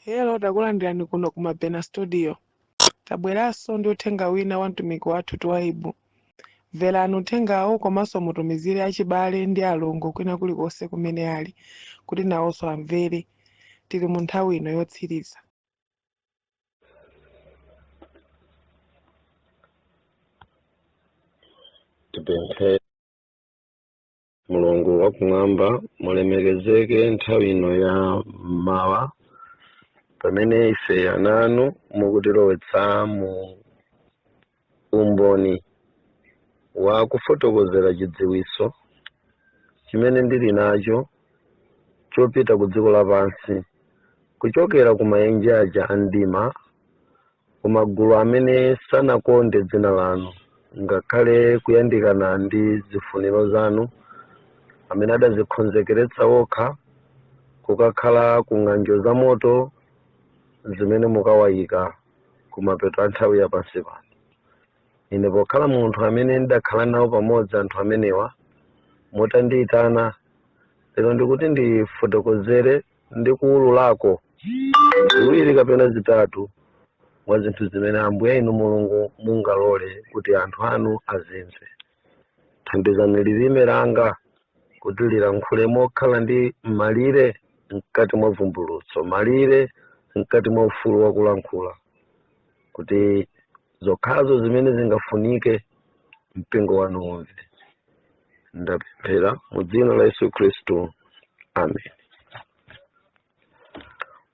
Hello, takulandirani kuno ku Mabena Studio. Tabweranso ndi uthenga wina wa mtumiki wathu Twaibu. Mverani uthengawo komanso mutumizire achibale ndi alongo kwina kulikonse kumene ali, kuti nawonso amvere. Tili mu nthawi ino yotsiriza. Tipemphe. Mulungu wakumwamba mulemekezeke nthawi ino ya mawa pamene ife ananu mukutilowetsa mu umboni wa kufotokozera chidziwiso chimene ndili nacho chopita ku dziko lapansi kuchokera ku maenje aja andima ku magulu amene sanakonde dzina lanu ngakhale kuyandikana ndi zifuniro zanu amene adazikonzekeretsa okha kukakhala ku ng'anjo za moto zimene mukawayika ku mapeto a nthawi ya pansi pano. Ine pokhala munthu amene ndakhala nawo pamodzi anthu amenewa motandiyitana lero ndikuti ndifotokozere ndi kuwululako ziwiri kapena zitatu mwa zinthu zimene Ambuye inu Mulungu mungalole kuti anthu anu azimve. Thandizani lilime langa kuti lilankhule mokhala ndi malire mkati mwa vumbulutso, malire mkati mwa ufulu wa kulankhula, kuti zokhazo zimene zingafunike mpingo wanu umve. Ndapemphera mu dzina la Yesu Khristu. Amen.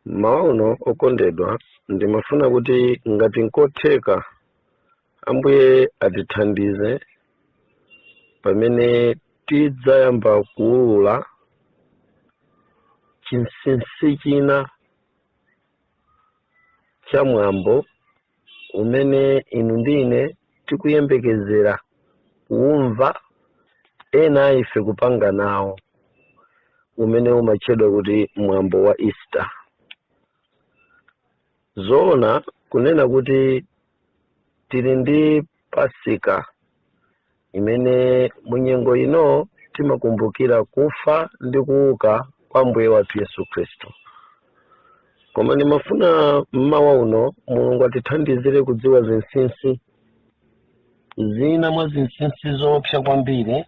Mawa uno okondedwa, ndimafuna kuti ngati nkotheka Ambuye atithandize pamene tidzayamba kuwulula chinsinsi china cha mwambo umene inu ndine tikuyembekezera kuwumva ena ife kupanga nawo, umene umatchedwa kuti mwambo wa Easter. Zoona kunena kuti tili ndi Pasika imene munyengo ino timakumbukira kufa ndi kuuka kwa Mbuye wathu Yesu Khristu. Koma ndimafuna mmawa uno Mulungu atithandizire kudziwa zinsinsi zina mwa zinsinsi zoopsa kwambiri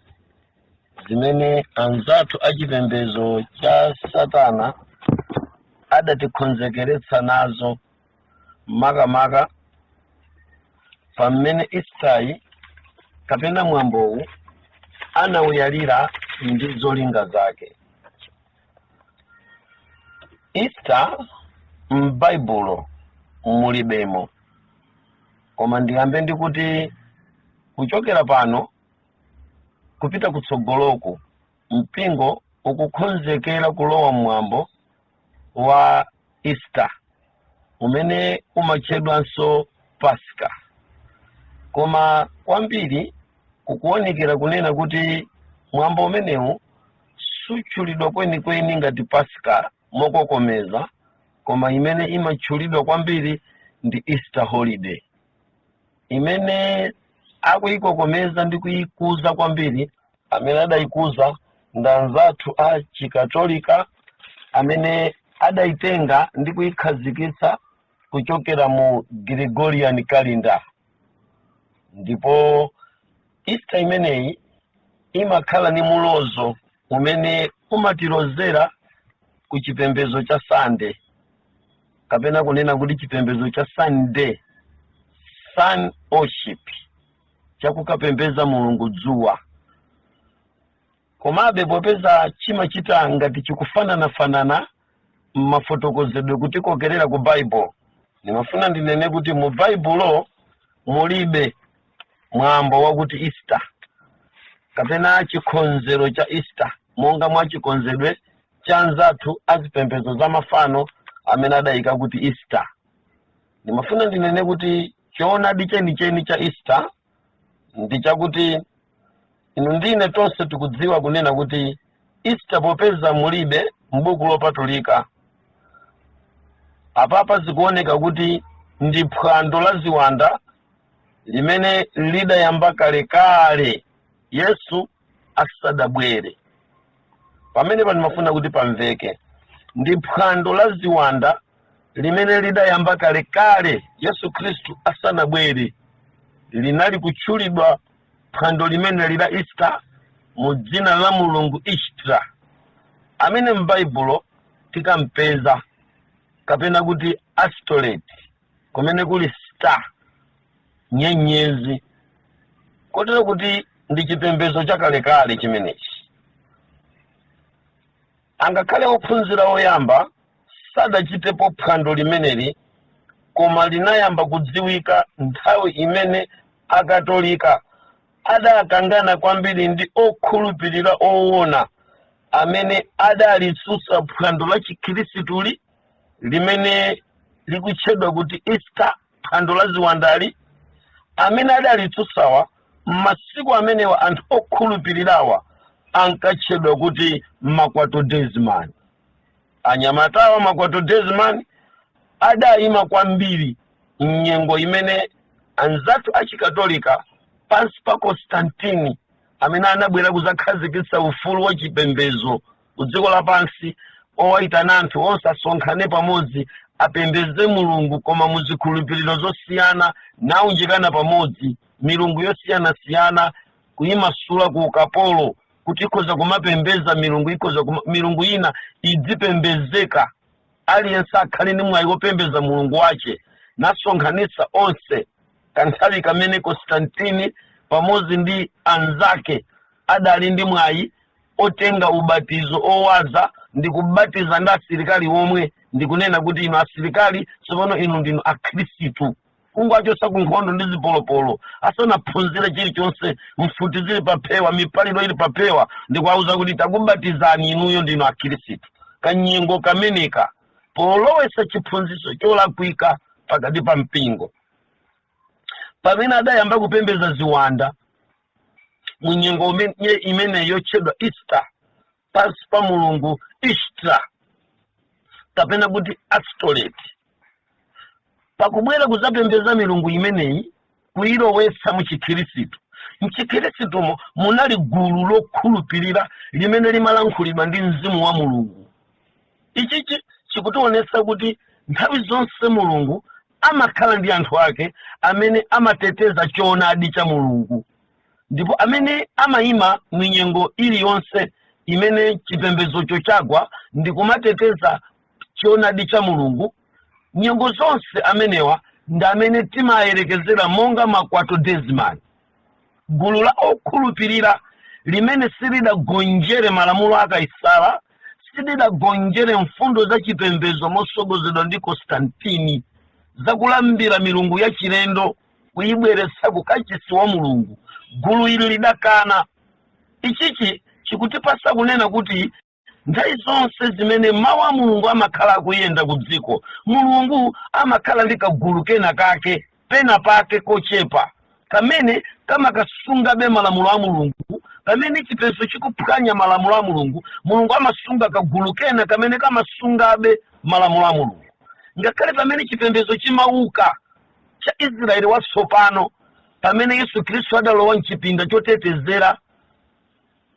zimene anzathu achipembedzo cha Satana adatikonzekeretsa nazo makamaka pamene Easter kapena mwambowu anawuyalira ndi zolinga zake. Easter m'Baibulo mulibemo, koma ndiyambe ndikuti kuchokera pano kupita kutsogoloku mpingo ukukonzekera kulowa mwambo wa Easter umene umatchedwanso Pasika. Koma kwambiri kukuonekera kunena kuti mwambo umenewu sutchulidwa kwenikweni ngati Pasika mokokomeza, koma imene imatchulidwa kwambiri ndi Easter holiday, imene akuyikokomeza ndi kuyikuza kwambiri amene adayikuza ndi anzathu a chikatolika amene adayitenga ndi kuyikhazikitsa kuchokera mu Gregorian calendar. Ndipo Easter imeneyi imakhala ni mulozo umene umatilozera ku chipembedzo cha Sunday, kapena kunena kuti chipembedzo cha Sunday, sun worship, chakukapembeza Mulungu dzuwa. Komabe popeza chimachita ngati chikufanana mafotokozedwe kuti kokerera ku Bible, nimafuna ndinene kuti mu Bible mulibe mwambo wakuti Easter kapena chikonzero cha Easter monga mwa chikonzedwe cha anzathu azipembedzo za mafano amene adayika kuti Easter. Nimafuna ndinene kuti choonadi chenicheni cha Easter ndi chakuti inu ndine tonse tikudziwa kunena kuti Easter popeza mulibe m'buku lopatulika, apapa zikuoneka kuti ndi phwando la ziwanda limene lidayamba kale Yesu asadabwere. Pamene panimafuna kuti pamveke ndi phwando la ziwanda limene lidayamba kalekale Yesu Khristu asanabwere, linali kutchulidwa phwando limene lila Easter mu dzina la Mulungu Ishtra, amene m'Baibulo tikampeza kapena kuti Astolet, kumene kuli star, nyenyezi, kotero kuti ndi chipembedzo chakalekale chimenechi. Angakhale ophunzira oyamba sadachitepo phwando limeneli, koma linayamba kudziwika nthawi imene akatolika adakangana kwambiri ndi okhulupirira owona amene adalitsutsa phwando la chikhristituli limene likutchedwa kuti Easter, phwando la ziwandali, amene adalitsutsawa m'masiku amenewa anthu okhulupirirawa ankatchedwa kuti makwatodesman. Anyamatawa makwatodesman adayima kwambiri m'nyengo imene anzathu achikatolika pansi pa Constantini, amene anabwera kuzakhazikitsa ufulu wa chipembedzo ku dziko lapansi, owayitana anthu onse asonkhane pamodzi apembedze Mulungu koma muzikhulupiriro zosiyana, naunjikana pamodzi milungu yosiyanasiyana, kuyimasula ku ukapolo kuti ikhoza kumapembedza milungu ina idzipembedzeka, aliyense akhale ndi mwayi wopembedza mulungu wace, nasonkhanitsa onse kanthawi kamene Constantini pamodzi ndi anzake adali ndi mwayi otenga ubatizo owaza ndi kubatiza ndi asilikali omwe, ndi kunena kuti inu asilikali tsopano inu ndinu akhristu. Kungowachosa ku nkhondo ndi zipolopolo, asanaphunzire chilichonse, mfuti zili paphewa, mipaliro ili paphewa, ndi kuwauza kuti takubatizani inuyo ndinu akhristu. Kanyengo kameneka polowesa chiphunzitso cholakwika pakati pa mpingo. Pamene adayamba kupembedza ziwanda mu nyengo imene yotchedwa Easter, pansi pa Mulungu Ishtra kapena kuti Astolet, pakubwera kuzapembedza milungu imeneyi kuyilowetsa mu chikhristu. Mchikhristumo munali gulu lokhulupirira limene limalankhulidwa ndi mzimu wa Mulungu. Ichichi chikutionetsa kuti nthawi zonse Mulungu amakhala ndi anthu ake amene amateteza choonadi cha Mulungu, ndipo amene amayima m'nyengo iliyonse imene chipembedzocho chagwa ndi kumateteza choonadi cha Mulungu. Nyengo zonse amenewa ndi amene timayerekezera monga makwatodesman, gulu la okhulupirira limene silidagonjere malamulo a Kaisara, silidagonjere mfundo za chipembedzo mosogozedwa ndi Constantini zakulambira milungu ya chilendo kuyibweretsa kukachisi wa Mulungu. Gulu ili lidakana. Ichichi chikutipasa kunena kuti nthawi zonse zimene mawu a Mulungu amakhala akuyenda ku dziko, Mulungu amakhala ndi kagulu kena kake pena pake kochepa kamene kamakasungabe malamulo a Mulungu. Pamene chipembedzo chikuphwanya malamulo a Mulungu, Mulungu amasunga kagulu kena kamene kamasungabe malamulo a Mulungu. Ngakhale pamene chipembedzo chimauka cha Israeli watsopano, pamene Yesu Khristu adalowa mchipinda chotetezera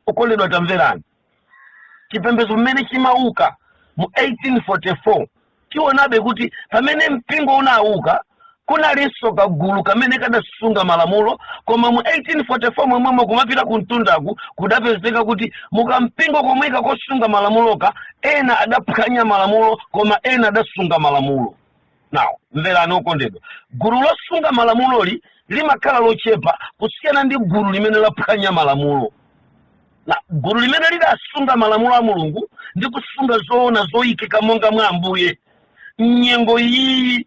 okoledwa, tamverani, chipembedzo mmene chimauka mu 1844 tionabe kuti pamene mpingo unauka kunalinso kagulu kamene kadasunga malamulo, koma mu 1844 momwe kumapita ku mtundaku kudapezeka kuti mukampingo komweka kosunga malamuloka ena adaphwanya malamulo koma ena adasunga malamulo. Now mverani okondedwa, gulu losunga malamuloli limakhala lochepa kusiyana ndi gulu limene laphwanya malamulo. Na gulu limene lidasunga malamulo a Mulungu ndi kusunga zoona zoyikika monga mwa Ambuye, nyengo iyi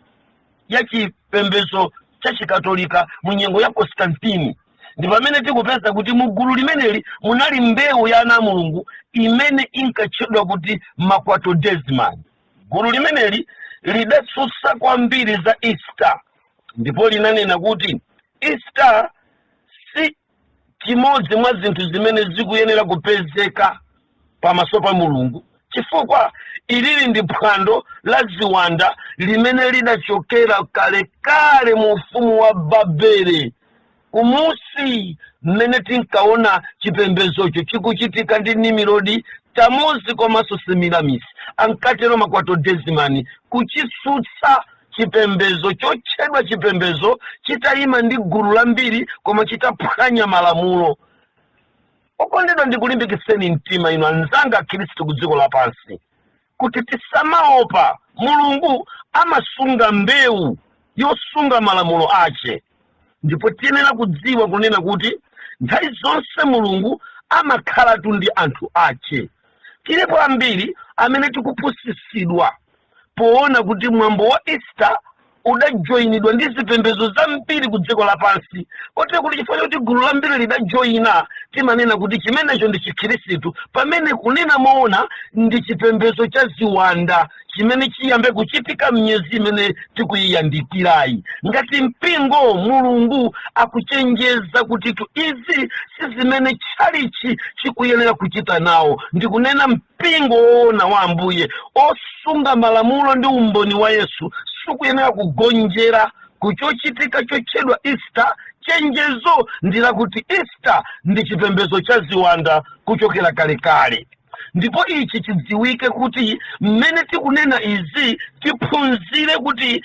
ya chipembedzo cha chikatolika mu nyengo ya Constantini, ndi pamene tikupeza kuti mu gulu limeneli munali mbewu ya ana a Mulungu imene inkatchedwa kuti makwatodesman. Gulu limeneli lidatsutsa kwambiri za Easter, ndipo linanena kuti Easter si chimodzi mwa zinthu zimene zikuyenera kupezeka pamaso pa Mulungu, chifukwa ilili ndi phwando la ziwanda limene lidachokera kalekale mu ufumu wa Babele, kumusi mmene tinkaona chipembedzocho chikuchitika ndi Nimrodi Tamuzi komanso Semiramis ankatero Makwato Desmani kuchisutsa chipembezo chotchedwa chipembezo chitayima ndi gulu lambiri koma chitaphwanya malamulo. Okondedwa ndikulimbikitseni mtima inu anzanga Akhristu ku dziko lapansi kuti tisamaopa. Mulungu amasunga mbewu yosunga malamulo ache, ndipo tiyenera kudziwa kunena kuti nthawi zonse Mulungu amakhala ndi anthu ache. Tilipo ambiri amene tikupusitsidwa poona kuti mwambo wa Easter udajoyinidwa ndi zipembezo zambiri ku dziko lapansi, kotero kuti chifukwa kuti gulu lambiri lidajoyina timanena kuti chimenecho ndi Chikhristu, pamene kunena moona ndi chipembezo cha ziwanda chimene chiyambe kuchitika mnyezi imene tikuyiyandikirayi. Ngati mpingo, Mulungu akuchenjeza kuti izi si zimene tchalichi chikuyenera kuchita nawo. Ndikunena mpingo woona wa Ambuye osunga malamulo ndi umboni wa Yesu sukuyenera kugonjera kuchochitika chotchedwa Easter. Chenjezo ndila kuti Easter ndi chipembezo cha ziwanda kuchokera kalekale. Ndipo ichi chidziwike kuti mmene tikunena izi tiphunzire kuti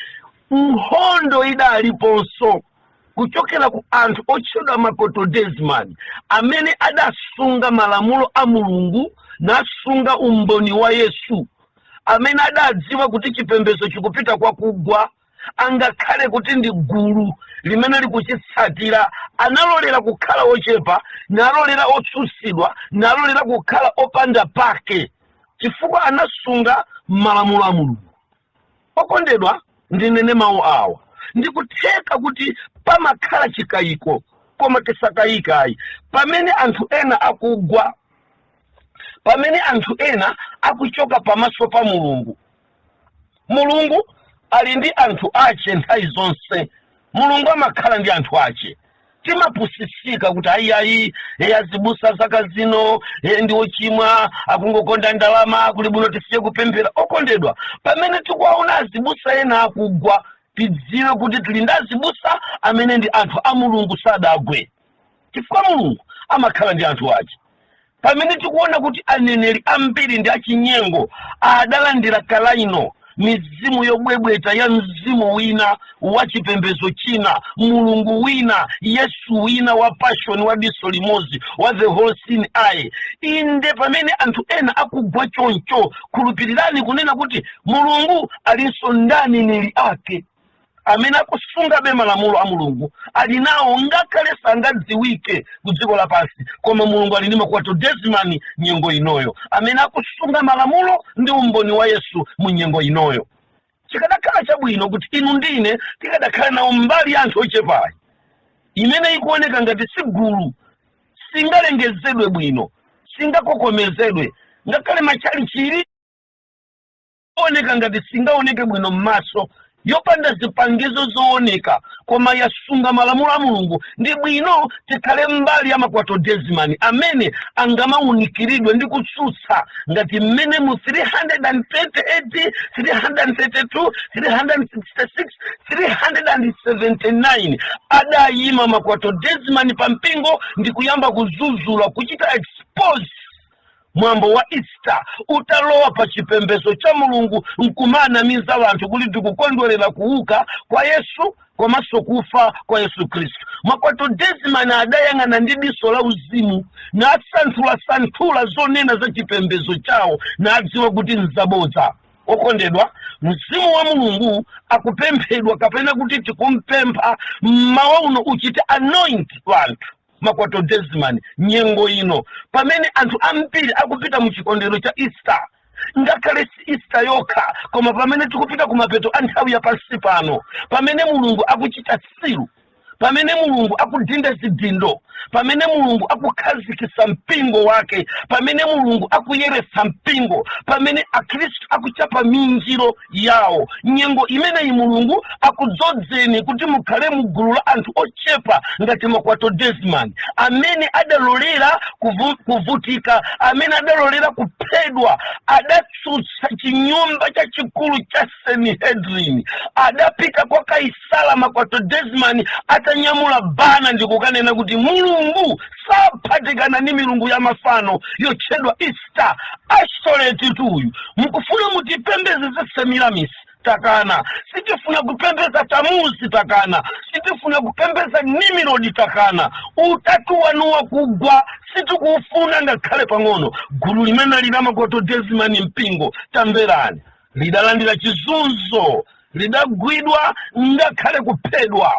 nkhondo idaliponso kuchokera ku anthu otchedwa Makwato Desmani amene adasunga malamulo a Mulungu nasunga umboni wa Yesu, amene adadziwa kuti chipembezo chikupita kwa kugwa, angakhale kuti ndi gulu limene likuchitsatira analolera kukhala ochepa, nalolera otsutsidwa, nalolera kukhala opanda pake chifukwa anasunga malamulo a Mulungu. Okondedwa, ndinene mawu awa ndikutheka kuti pamakhala chikayiko koma tisakayikayi pamene anthu ena akugwa, pamene anthu ena akuchoka pamaso pa Mulungu. Mulungu ali ndi anthu ache nthawi zonse. Mulungu amakhala ndi anthu ache. Timapusisika kuti ayi azibusa zaka zino ndi ochimwa akungokonda ndalama kuli bwino tisiye kupemphera. Okondedwa, pamene tikuwaona azibusa ena akugwa tidziwe kuti tili ndi azibusa amene ndi anthu a Mulungu sadagwe, chifukwa Mulungu amakhala ndi anthu ache. Pamene tikuona kuti aneneri ambiri ndi achinyengo adalandira kalaino mizimu yobwebweta ya mzimu wina wa chipembezo china, Mulungu wina, Yesu wina wa passion wa diso limozi wa the whole scene aye. Inde pamene anthu ena akugwa choncho, khulupirirani kunena kuti Mulungu alinso ndani neli ake amene akusunga be malamulo a Mulungu ali nawo ngakhale sangadziwike ku dziko lapansi, koma Mulungu ali ndi Makwato Desmani nyengo inoyo amene akusunga malamulo ndi umboni wa Yesu mu nyengo inoyo. Chikadakhala chabwino kuti inu ndine tikadakhala nawo mbali ya anthu ochepayi imene ikuoneka ngati si gulu, singalengezedwe bwino, singakokomezedwe, ngakhale machali chiri oneka ngati singaoneke bwino m'maso, yopanda zipangizo zooneka koma yasunga malamulo a Mulungu. Ndi bwino tikhale mbali ya Makwato Desmani amene angamawunikiridwe ndi kutsutsa ngati mmene mu 328, 332, 366, 379 adayima Makwato Desmani pa mpingo ndi kuyamba kuzuzula kuchita expose mwambo wa Easter utalowa pa chipembezo cha Mulungu nkumana miza wanthu kuti tikukondwerera kuuka kwa Yesu komanso kufa kwa Yesu Kristu. Makwato Desmani adayang'ana ndi diso la uzimu na asanthula zonena za chipembezo chawo na adziwa kuti nzabodza. Okondedwa, mzimu wa Mulungu akupemphedwa kapena kuti tikumpempha mmawa uno uchite anoint wanthu Makwato Desmani nyengo ino pamene anthu ambiri akupita mu chikondero cha Easter. Ngakhale si Easter yokha koma pamene tikupita ku mapeto a nthawi ya pansi pano, pamene Mulungu akuchita tsiru, pamene Mulungu akudinda zidindo, pamene Mulungu akukhazikitsa mpingo wake, pamene Mulungu akuyeretsa mpingo, pamene Akhristu akuchapa minjiro yawo, nyengo imeneyi Mulungu akudzozeni kuti mukhale mu gulu la anthu ochepa ngati Makwato Desmani amene adalolera kuvutika, amene adalolera kuphedwa, adatsutsa chinyumba cha chikulu cha Sanhedrin, adapita kwa Kaisala. Makwato Desmani atanyamula bana ndikukanena kuti mulungu saphatikana ni milungu ya mafano yotchedwa Easter isolate tuyu. Mukufuna mutipembeze Semiramis takana, sitifuna kupembeza Tamuzi takana, sitifuna kupembeza Nimrod takana. Utatu wanu wakugwa sitikufuna ngakhale pang'ono. Gulu limene lina makoto Desmani mpingo tamverani lidalandira chizunzo, lidagwidwa ngakhale kuphedwa.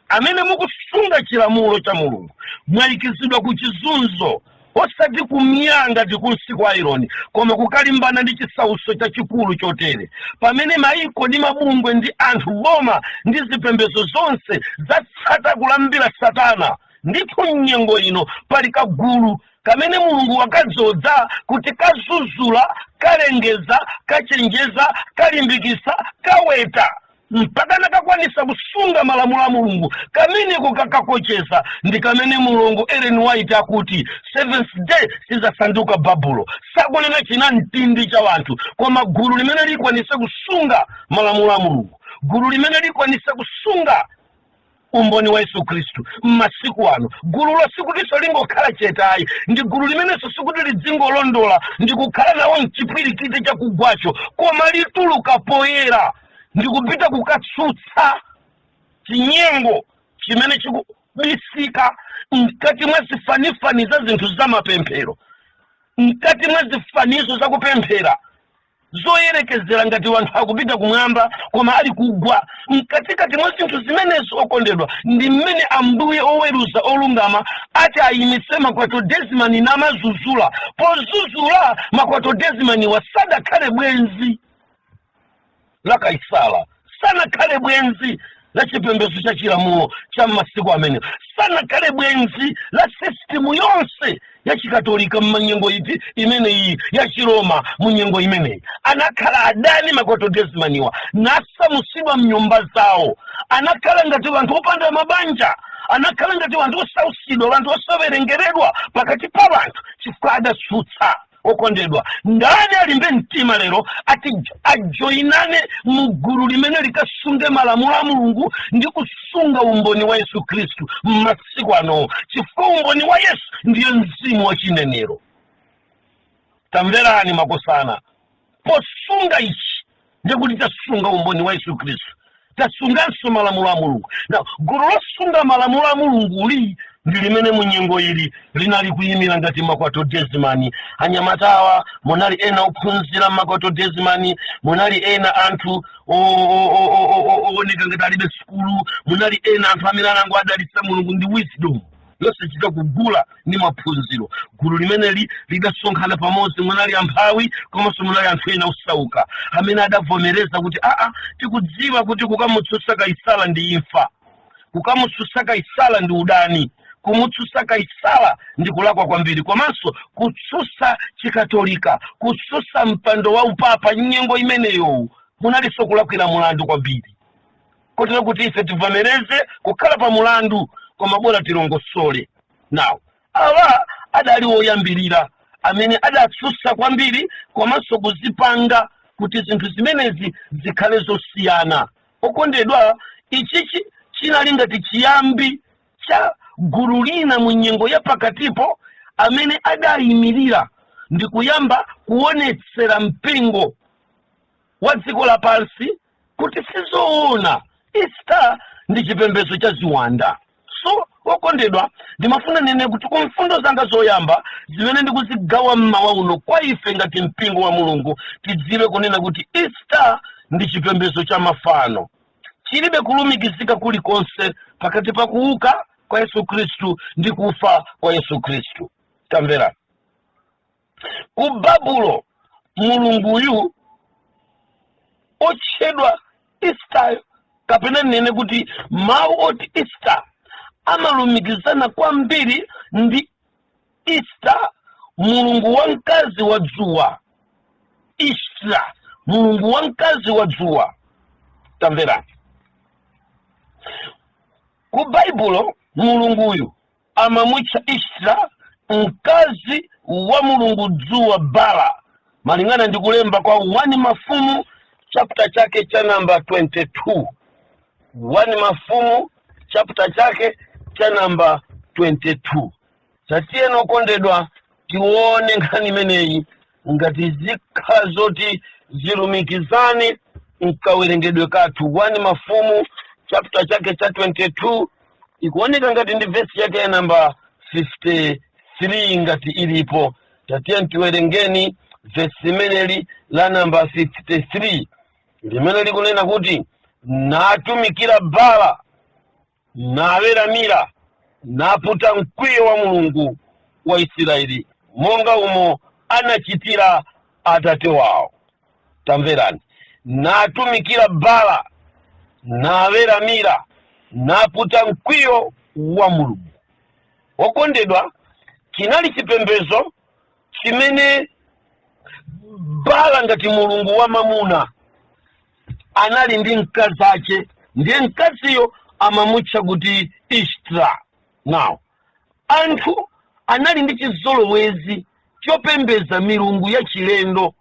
Amene mukusunga chilamulo cha Mulungu mwayikizidwa ku chizunzo, osati kumyanga tikunsi kwa ironi, koma kukalimbana ndi chisauso chachikulu chotere. Pamene maiko ndi mabungwe ndi anthu boma ndi zipembedzo zonse zatsata kulambira Satana, ndithu nyengo ino pali kagulu kamene Mulungu wakadzodza kuti kazuzula, kalengeza, kachenjeza, kalimbikisa, kaweta mpaka nakakwanisa kusunga malamulo a Mulungu. Kamene kukakakocheza ndi kamene Mulungu Ellen White akuti seventh day sizasanduka babulo. Sakunena china ntindi cha wanthu, koma gulu limene likwanisa kusunga malamulo a Mulungu, gulu limene likwanisa kusunga umboni wa Yesu Kristu mmasiku ano. Gulu lo sikuti lingokhala chetayi, ndi gulu limene sikuti lidzingolondola ndi kukhala nawo mchipwirikiti cha kugwacho, koma lituluka poyera ndi kupita kukatsutsa chinyengo chimene chikubisika mkati mwa zifanifani za zinthu za mapemphero, mkati mwa zifanizo za kupemphera zoyerekezera ngati wanthu akupita kumwamba koma ali kugwa. Mkatikati mwa zinthu zimenezo okondedwa ndi mmene Ambuye oweruza olungama ati ayimitse Makwato Desmani namazuzula. Pozuzula Makwato Desmani wasadakhale bwenzi la Kaisala, sanakhale bwenzi la chipembedzo cha chilamulo cha masiku amene, sanakhale bwenzi la sistimu yonse ya chikatolika mmanyengo iti imene iyi ya Chiroma munyengo imeneyi. Anakhala adani Makwato Desmaniwa, nasamusidwa mnyumba zawo, anakhala ngati wanthu opanda mabanja, anakhala ngati wanthu osausidwa, wanthu osawerengeredwa pakati pa wanthu chifukwa adatsutsa. Okondedwa, ndani alimbe mtima lero ati ajoinane mugulu limene likasunge malamulo a Mulungu ndi kusunga umboni wa Yesu Kristu mmasiku ano, chifukwa umboni wa Yesu ndiye mzimu wa chinenero. Tamverani makosana, posunga ichi ndiye kuti tasunga umboni wa Yesu Kristu, tasunganso malamulo a Mulungu. Na gulu losunga malamulo a Mulungu ndi limene munyengo ili linali kuyimira ngati Makwato Desmani. Anyamatawa munali ena ophunzira Makwato Desmani, munali ena anthu ooneka ngati alibe sukulu, munali ena anthu amene anango adalitsa Mulungu ndi wisdom yonse chita kugula ni maphunziro. Gulu limene lidasonkhana pamodzi, munali amphawi komanso munali anthu ena osauka amene adavomereza kuti tikudziwa kuti kukamutsutsa Kaisala ndi imfa, kukamutsutsa Kaisala ndi udani, kumutsutsa Kaisala ndi kulakwa kwambiri, komanso kutsutsa chikatolika, kutsutsa mpando wa upapa nyengo imeneyo munalinso kulakwira mulandu kwambiri. Kotero kuti ife tivomereze kukhala pa mulandu koma bora tilongosole. Now awa adali oyambirira amene adatsutsa kwambiri komanso kuzipanga kuti zinthu zimenezi zikhale zosiyana. Okondedwa, ichichi chinali ngati chiyambi cha gulu lina munyengo ya pakatipo amene adayimirira ndi kuyamba kuonetsera mpingo wa dziko lapansi kuti sizoona Easter ndi chipembedzo cha ziwanda. So okondedwa, ndimafuna nene kuti ku mfundo zanga zoyamba zimene ndikuzigawa mmawa uno kwa ife ngati mpingo wa Mulungu tidziwe kunena kuti Easter ndi chipembedzo cha mafano, chilibe kulumikizika kulikonse pakati pa kuuka kwa Yesu Kristu ndi kufa kwa Yesu Kristu. Tamvera, ku Babulo Mulunguyu otchedwa Easter, kapena nene kuti mawu oti Easter amalumikizana kwambiri ndi Easter, mulungu wa mkazi wa dzuwa. Easter, mulungu wa mkazi wa dzuwa. Tamvera, ku Baibulo mulunguyu amamwitcha Easter mkazi wa mulungu dzuwa Bala, malingana ndi kulemba kwa 1 Mafumu chapter chake cha namba 22. 1 Mafumu chapter chake cha namba 22. Tatiye nokondedwa tione nkhani imeneyi ngati zikhala zoti zilumikizane mkawerengedwe kathu. 1 Mafumu chapter chake cha 22 ikuoneka ngati ndi verse yake ya namba 53 ngati ilipo. Tatiye tiwerengeni verse imeneli la namba 53 limene likunena kuti natumikira Baala naweramira naputa mkwiyo wa Mulungu wa Israeli monga umo anachitira atate wawo. Tamverani, natumikira Baala naweramira naputa mkwiyo wa Mulungu. Okondedwa, chinali chipembezo chimene Baala ngati mulungu wa mamuna anali ndi mkazi ake, ndiye mkaziyo amamutcha kuti Ishtra. Now, anthu anali ndi chizolowezi chopembeza milungu ya chilendo.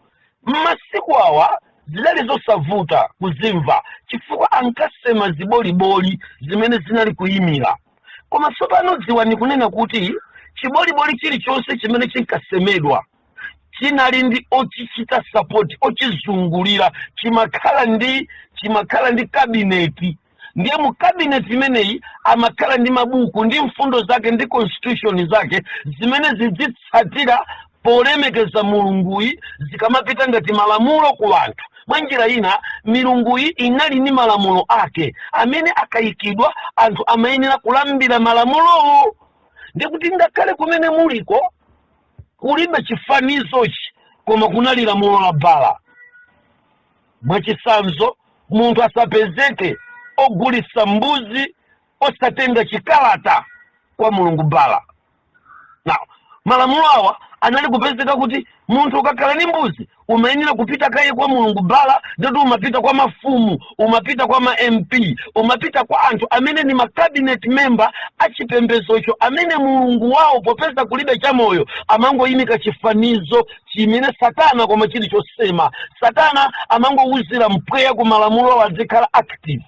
M'masiku awa zidali zosavuta kuzimva chifukwa ankasema ziboliboli zimene zinali kuyimira. Koma tsopano dziwani kunena kuti chiboliboli chilichonse chimene chinkasemedwa chinali ndi ochichita support, ochizungulira, chimakhala ndi kabineti. Ndiye mu kabineti imeneyi amakhala ndi mabuku ndi mfundo zake ndi constitution zake zimene zizitsatira polemekeza mulunguyi zikamapita ngati malamulo ku anthu. Mwa njira ina milunguyi inali ndi malamulo ake amene akayikidwa anthu amayenera kulambira malamulowo. Ndi kuti ngakhale kumene muliko kulibe chifanizochi koma kunali lamulo la Baala. Mwachisanzo, munthu asapezeke ogulitsa mbuzi osatenga chikalata kwa mulungu Baala. Now, malamulo awa anali kupezeka kuti munthu ukakhala ndi mbuzi umayenera kupita kaye kwa mulungu Baala, ndoti umapita kwa mafumu, umapita kwa ma MP, umapita kwa anthu amene ni ma cabinet member achipembezocho, amene mulungu wawo popeza kulibe chamoyo amangoyimika chifanizo chimene Satana koma chili chosema. Satana amangowuzira mpweya ku malamulo adzikhala active.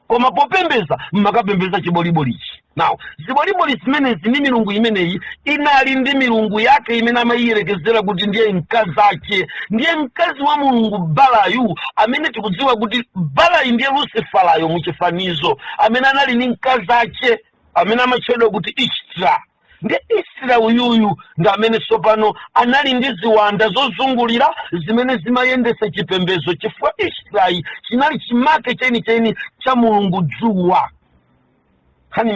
Koma popembeza mmakapembeza chibolibolichi. Now, ziboliboli zimenezi ni milungu imeneyi inali ndi milungu yake imene amayiyerekezera kuti ndiye mkazi ake, ndiye mkazi wa mulungu Baalayu, amene tikudziwa kuti Baalayu ndiye Luciferayo muchifanizo, amene anali ni mkazi ake amene amatchedwa kuti Ishtra. Ndiye Ishtra uyuyu ndi amene tsopano anali ndi ziwanda zozungulira zimene zimayendesa chipembezo, chifukwa Ishtrayi chinali chimake chenicheni cha mulungu dzuwa. Khani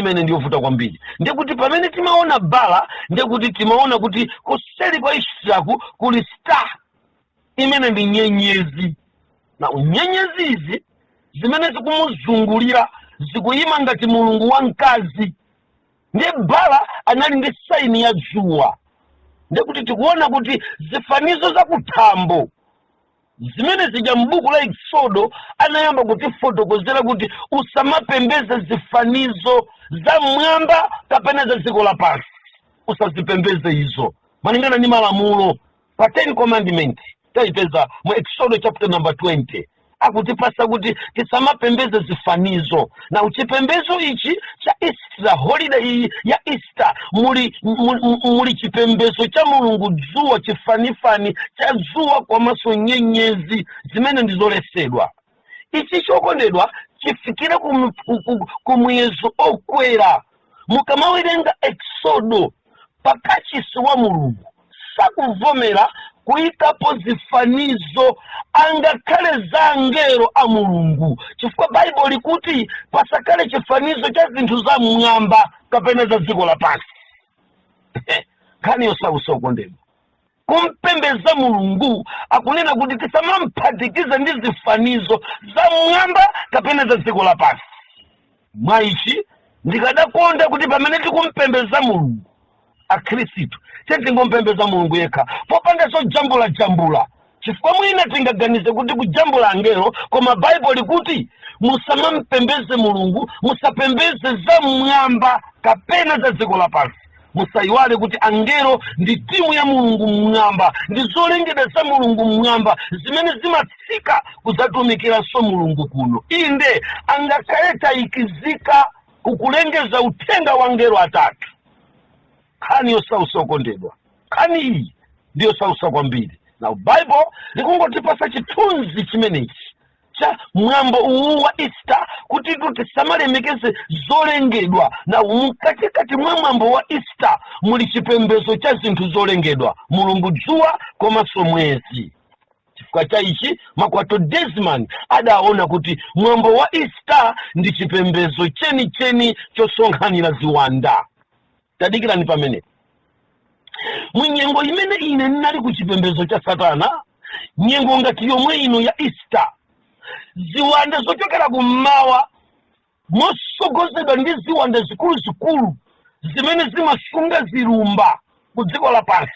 imene ndiyovuta kwambiri. Ndiye kuti pamene timaona Baala, ndiye kuti timaona kuti kuseri kwa Ishtraku kuli star imene ndi nyenyezi. Na nyenyezi izi zimene zikumuzungulira zikuyima ngati mulungu wa mkazi. Ndiye Baala anali ndi saini ya dzuwa. Ndiye kuti tikuona kuti zifanizo za kuthambo zimene zija m'buku la Exodo anayamba kutifotokozera kuti usamapembeze zifanizo za mwamba kapena za dziko lapansi. Usazipembeze izo malingana ni malamulo pa 10 commandments taipeza mu Exodo chapter number 20. Akutipasa kuti tisamapembeze zifanizo. Na uchipembezo ichi cha Easter, holiday ya Easter, muli chipembezo cha mulungu dzuwa, chifanifani cha dzuwa kwa maso nyenyezi zimene ndizolesedwa. Ichi chokondedwa chifikire kumuyezo okwera. Mukamawerenga Exodo, pakachisi wa mulungu sakuvomera kuyikapo zifanizo angakhale za angelo a mulungu, chifukwa Bible kuti pasakale chifanizo cha zinthu za mwamba kapena za dziko lapansi. Kani yosausoukondedwa kumpembeza mulungu akunena kuti tisamamphatikizira ndi zifanizo za mwamba kapena za dziko lapansi. Mwaichi ndikadakonda kuti pamene tikumpembeza mulungu akhristu tingompembeza mulungu yekha popanda jambula, chifukwa mwina tingaganize kuti kujambula angelo, koma Bible kuti musamampembeze mulungu, musapembeze za mwamba kapena za dziko lapansi. musayiwale kuti angelo ndi timu ya mulungu mmwamba, ndi zolengedwa za mulungu mmwamba zimene zimatsika kudzatumikiranso mulungu kuno. Inde angakhale tayikizika kukulengeza uthenga wa angelo atatu, nkhani yosausa okondedwa, nkhani iyi ndiyo sausa kwambiri. Now Bible likungotipasa chithunzi chimenechi cha mwambo uwu wa Easter kuti tisamalekeze zolengedwa. Na mkatikati mwa mwambo wa Easter muli chipembedzo cha zinthu zolengedwa, mulungu dzuwa komanso mwezi. Chifukwa cha ichi Makwato Desmond adaona kuti mwambo wa Easter ndi chipembedzo chenicheni chosonkhanira ziwanda. Tadikirani pamene munyengo imene ine ndinali ku chipembedzo cha Satana, nyengo ngati yomwe ino ya Easter, ziwanda zochokera kummawa mosogozedwa ndi ziwanda zikuluzikulu zimene zimasunga zilumba ku dziko lapansi,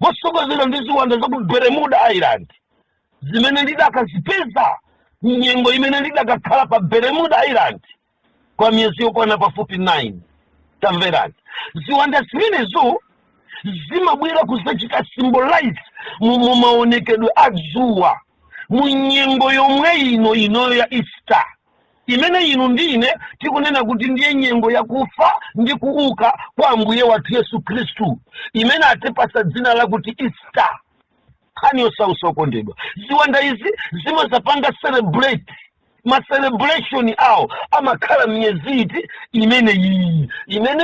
mosogozedwa ndi ziwanda za ku Bermuda Island zimene ndidakazipeza nyengo imene ndidakakhala pa Bermuda Island kwa miyezi yokwana pafupi 9. Tamverani, ziwanda zimenezo zimabwera kudzachita symbolize mu maonekedwe a dzuwa mu nyengo yomwe ino ya Easter, imene inu ndine tikunena kuti ndiye nyengo yakufa ndi kuuka kwa Ambuye wathu Yesu Khristu, imene atipasa dzina lakuti Easter. Nkhani yosausa okondedwa, ziwanda izi zimazapanga celebrate, ma celebration awo amakhala miyezi iti imene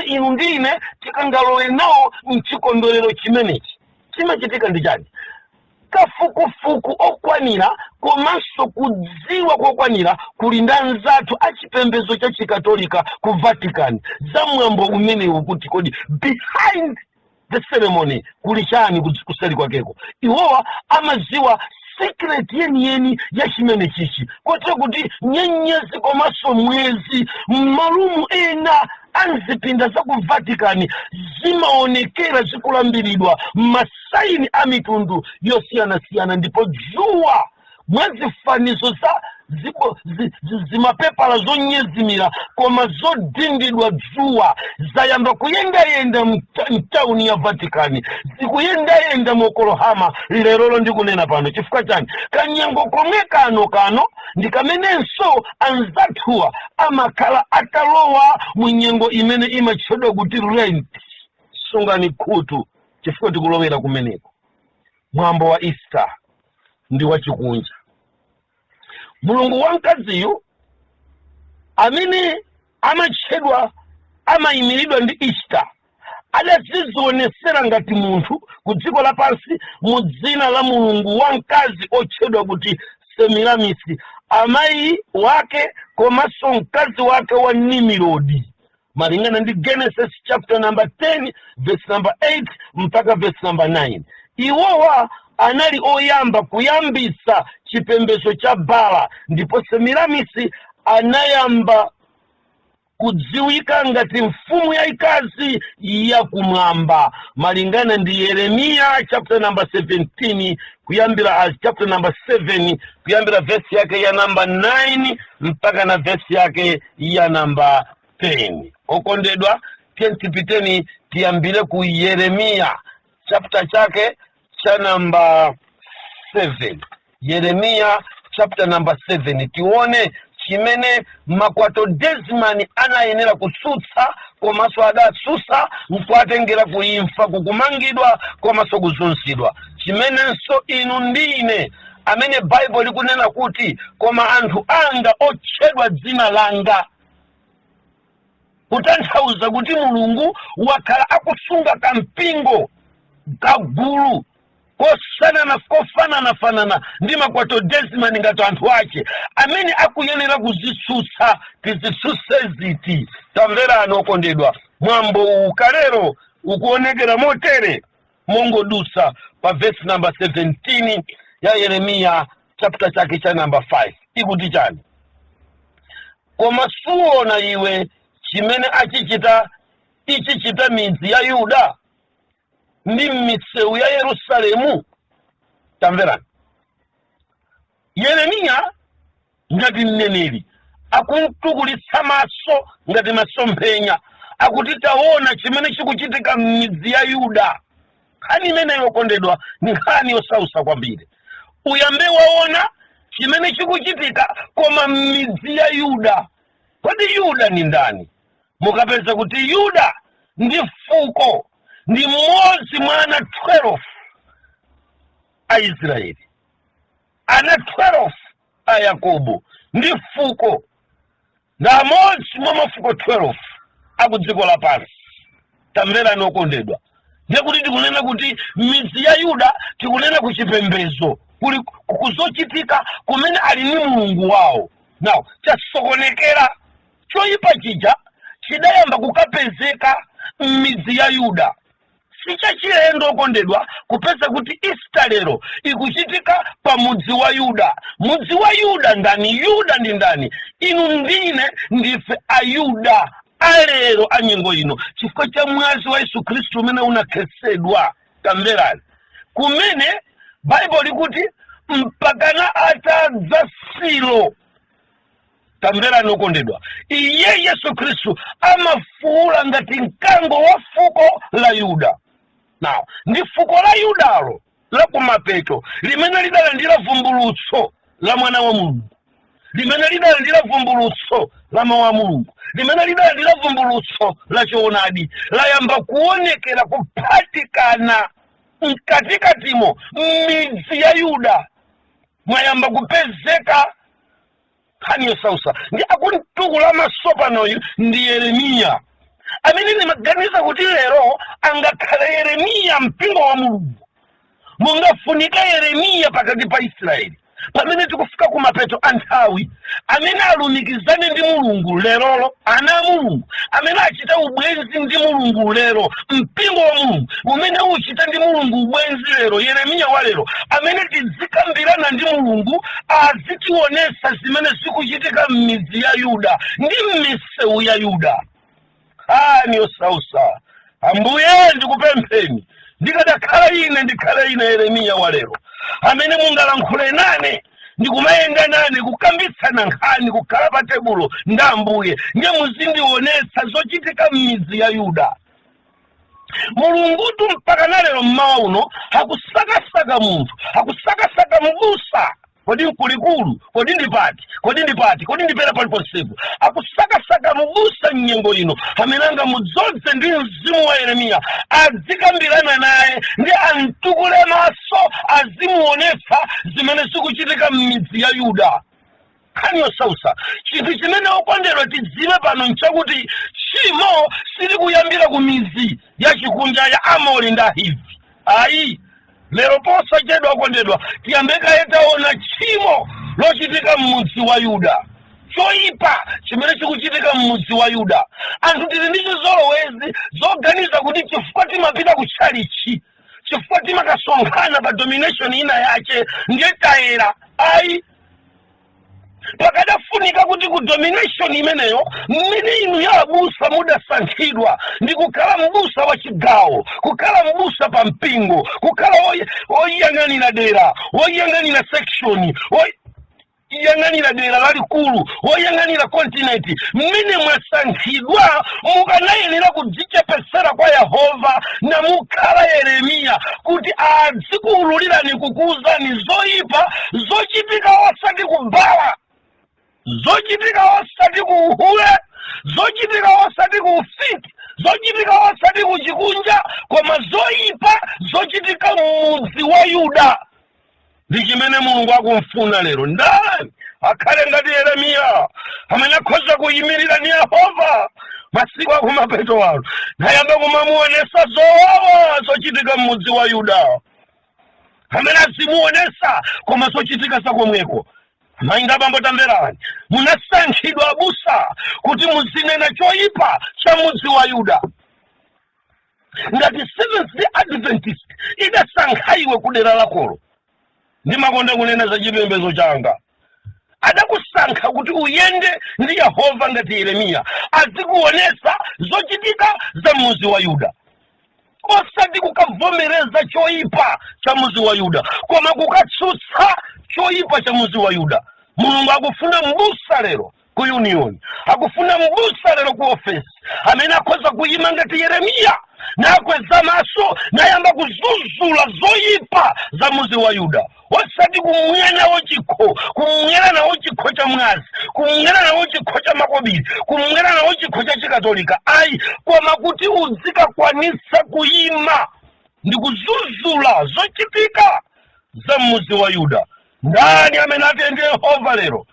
inu ndine tikangalowe nawo mchikondwerero chimenechi. Chimachitika ndi chani? Kafukufuku okwanira komanso kudziwa kokwanira kulinda nzathu achipembedzo cha chikatolika ku Vatican za mwambo umenewu kuti kodi behind the ceremony kuli chani kuseri kwakeko. Iwowa amaziwa secret yeni ya chimene chichi, kotero kuti nyenyezi komanso mwezi malumu ena anzipinda za ku Vatican zimaonekera zikulambiridwa masaini a mitundu yosiyana-siyana, ndipo dzuwa mwazifanizo za zimapepala zonyezimira koma zodindidwa dzuwa zayamba kuyendayenda mtauni ya Vatican, zikuyendayenda mu Yokohama lerolo ndikunena pano. Chifukwa chani? Kanyengo komwe kano ndikamenenso anzathuwa amakhala atalowa mu nyengo imene imatchedwa kuti Lent. Sungani khutu chifukwa tikulowera kumeneko. Mwambo wa Easter ndi wachikunja. Mulungu wamkaziyu amene amatchedwa amayimiridwa ndi Easter adazizionesera ngati munthu ku dziko lapansi mu dzina la mulungu wamkazi otchedwa kuti Semiramisi, amayi wake komanso mkazi wake wa Nimrodi, malingana ndi Genesis chapter number 10 verse number 8 mpaka verse number 9. Iwowa anali oyamba kuyambisa chipembedzo cha Bala, ndipo Semiramisi anayamba kudziwika ngati mfumu yaikazi ya kumwamba, malingana ndi Yeremia chapter number 17 kuyambira chapter number 7 kuyambira verse yake ya number 9 mpaka na verse yake ya number 10. Okondedwa, tipiteni tiyambire ku Yeremia chapter chake cha number 7. Yeremia chapter number 7 tione chimene Makwato Desmond anayenera kusutsa komanso adasusa nkwatengera kuimfa, kukumangidwa komanso kuzunzidwa. Chimenenso inu ndine amene Bible likunena kuti koma anthu anga otchedwa dzina langa, kutanthauza kuti mulungu wakhala akusunga kampingo kagulu kofanana ndi Makwato Desmond ngati anthu ake amene akuyenera kuzitsutsa tizitsutse ziti. Tamverani okondedwa, mwambo ukalero ukuonekera motere mongodusa pa verse number 17 ya Yeremia chapter chake cha number 5. Ikuti chani? Koma suona iwe chimene ichichita midzi ya Yuda ndi misewu ya Yerusalemu. Tamverani, Yeremia ngati mneneri akuntukulitsa maso ngati masomphenya, akuti taona chimene chikuchitika m'midzi ya Yuda. Nkhani imene yokondedwa ni nkhani yosausa kwambiri. Uyambe waona chimene chikuchitika koma m'midzi ya Yuda. Kodi Yuda ni ndani? Mukapeza kuti Yuda ndi fuko, ndi mmodzi mwa ana 12 a Israeli, ana 12 a Yakobo, ndi fuko na mmodzi mwa mafuko 12 aku dziko lapansi. Tamvera nokondedwa. Ndiye kuti tikunena kuti midzi ya Yuda tikunena kuchipembezo, kuli kuzochitika kumene ali ni Mulungu wawo. Now chasokonekera choyipa chija chidayamba kukapezeka m'midzi ya Yuda. Sichachilendo okondedwa kupeza kuti Easter lero ikuchitika pa mudzi wa Yuda. Mudzi wa Yuda ndani? Yuda ndi ndani? Inu ndine ndife Ayuda alero anyengo ino, chifukwa cha mwazi wa Yesu Kristu umene unakhetsedwa. Tamverani kumene Bible likuti mpakana atadza Silo. Tamverani okondedwa, iye Yesu Kristu amafuula ngati mkango wa fuko la Yuda. Now ndi fuko la Yudalo la kumapeto limene lidalandira vumbulutso la mwana wa Mulungu, limene lidalandira vumbulutso la mawu a Mulungu, limene lidalandira vumbulutso la choonadi, layamba kuonekera kuphatikana mkatikatimo m'midzi ya Yuda. Mwayamba kupezeka nkhani yosausa. Ndi akuntukula masopanoyu ndi Yeremiya, amene ndimaganiza kuti lero angakhala Yeremiya mpingo wa Mulungu, mungafunika Yeremiya pakati pa Israeli. Pamene tikufika kumapeto anthawi, amene alumikizane ndi Mulungu lerolo, ana a Mulungu amene achita ubwenzi ndi Mulungu lero, mpingo wa Mulungu umene uchita ndi Mulungu ubwenzi lero, Yeremiya wa lero, amene tizikambirana ndi Mulungu azitionesa zimene zikuchitika m'midzi ya Yuda ndi m'misewu ya Yuda. Ni osausa. Ambuye ndikupempheni, ndikadakhala ine ndikhale ine Yeremiya wa lero, amene mungalankhule nane, ndikumayenda nane, kukambitsana nkhani, kukhala pa tebulo ndi Ambuye, ndiye muzindionesa zochitika m'midzi ya Yuda. Mulungu mpaka nalero mmawa uno hakusakasaka munthu, hakusakasaka mbusa. Kodi mkulikulu, kodi ndipati, kodi ndipati, kodi ndipera paliponsepo. Akusakasaka mbusa nyengo ino, amenanga mudzodze ndi mzimu wa Yeremiya, azikambirana naye, ndi antukule maso, azimuonesa zimene zikuchitika m'midzi ya Yuda. Nkhani yosausa. Chinthu chimene okondedwa tidziwe pano nchakuti tchimo silikuyambira ku midzi ya chikunja ya Amori ndi Ahivi. Ayi, lero posachedwa okondedwa tiyambeka yetaona tchimo lochitika m'mudzi wa Yuda, choyipa chimene chikuchitika m'mudzi wa Yuda. Anthu tili ndi chizolowezi zoganiza kuti chifukwa timapita ku chalichi, chifukwa timakasonkhana pa domination ina yache ndiye tayera. Ayi, pakadafunika kuti ku domination imeneyo mmene inu ya abusa mudasankhidwa ndi kukhala mbusa wa chigawo, kukhala mbusa pa mpingo, kukhala oyang'anira dera, oyang'anira section, oyang'anira dera lalikulu, oyang'anira continent. Mmene mwasankhidwa mukanayenera kudzichepesera kwa Yehova na mukhala Yeremiya kuti azikuululirani kukuuzani zoyipa zochitika osati kubala, zochitika osati kuhule, zochitika osati kufiti, zochitika osati kuchikunja, koma zoyipa zochitika m'mudzi wa Yuda. Ndi chimene Mulungu akumfuna lero. Ndani akhale ngati Yeremiya amene akhoza kuyimirira ni Yehova masiku akumapeto wano, nayamba kumamuonesa zowawa zochitika m'mudzi wa Yuda, amene azimuonesa koma zochitika zakomweko. Mainga bambo tamverani, munasankhidwa abusa kuti muzinena choyipa cha mudzi wa Yuda. Ngati Seventh-day Adventist idasankhaiwe kudera lakolo, ndimakonda kunena za chipembedzo changa, adakusankha kuti uyende ndi Yehova ngati Yeremiya, azikuonesa zochitika za mudzi wa Yuda, osati kukavomereza choyipa cha mudzi wa Yuda, koma kukatsutsa choyipa cha mudzi wa Yuda. Mulungu akufuna mbusa lero ku union, akufuna mbusa lero ku office amene akhoza kuyima ngati Yeremiya nakweza maso nayamba kuzuzula zoyipa za muzi wa Yuda, osati kumwera nawo chikho, kumwera nawo chikho cha mwazi, kumwera nawo chikho cha makobiri, kumwera nawo chikho cha chikatolika, ayi koma kuti uzikakwanisa kuyima ndi kuzuzula zochitika za muzi wa Yuda. Ndani amene atende Yehova lero?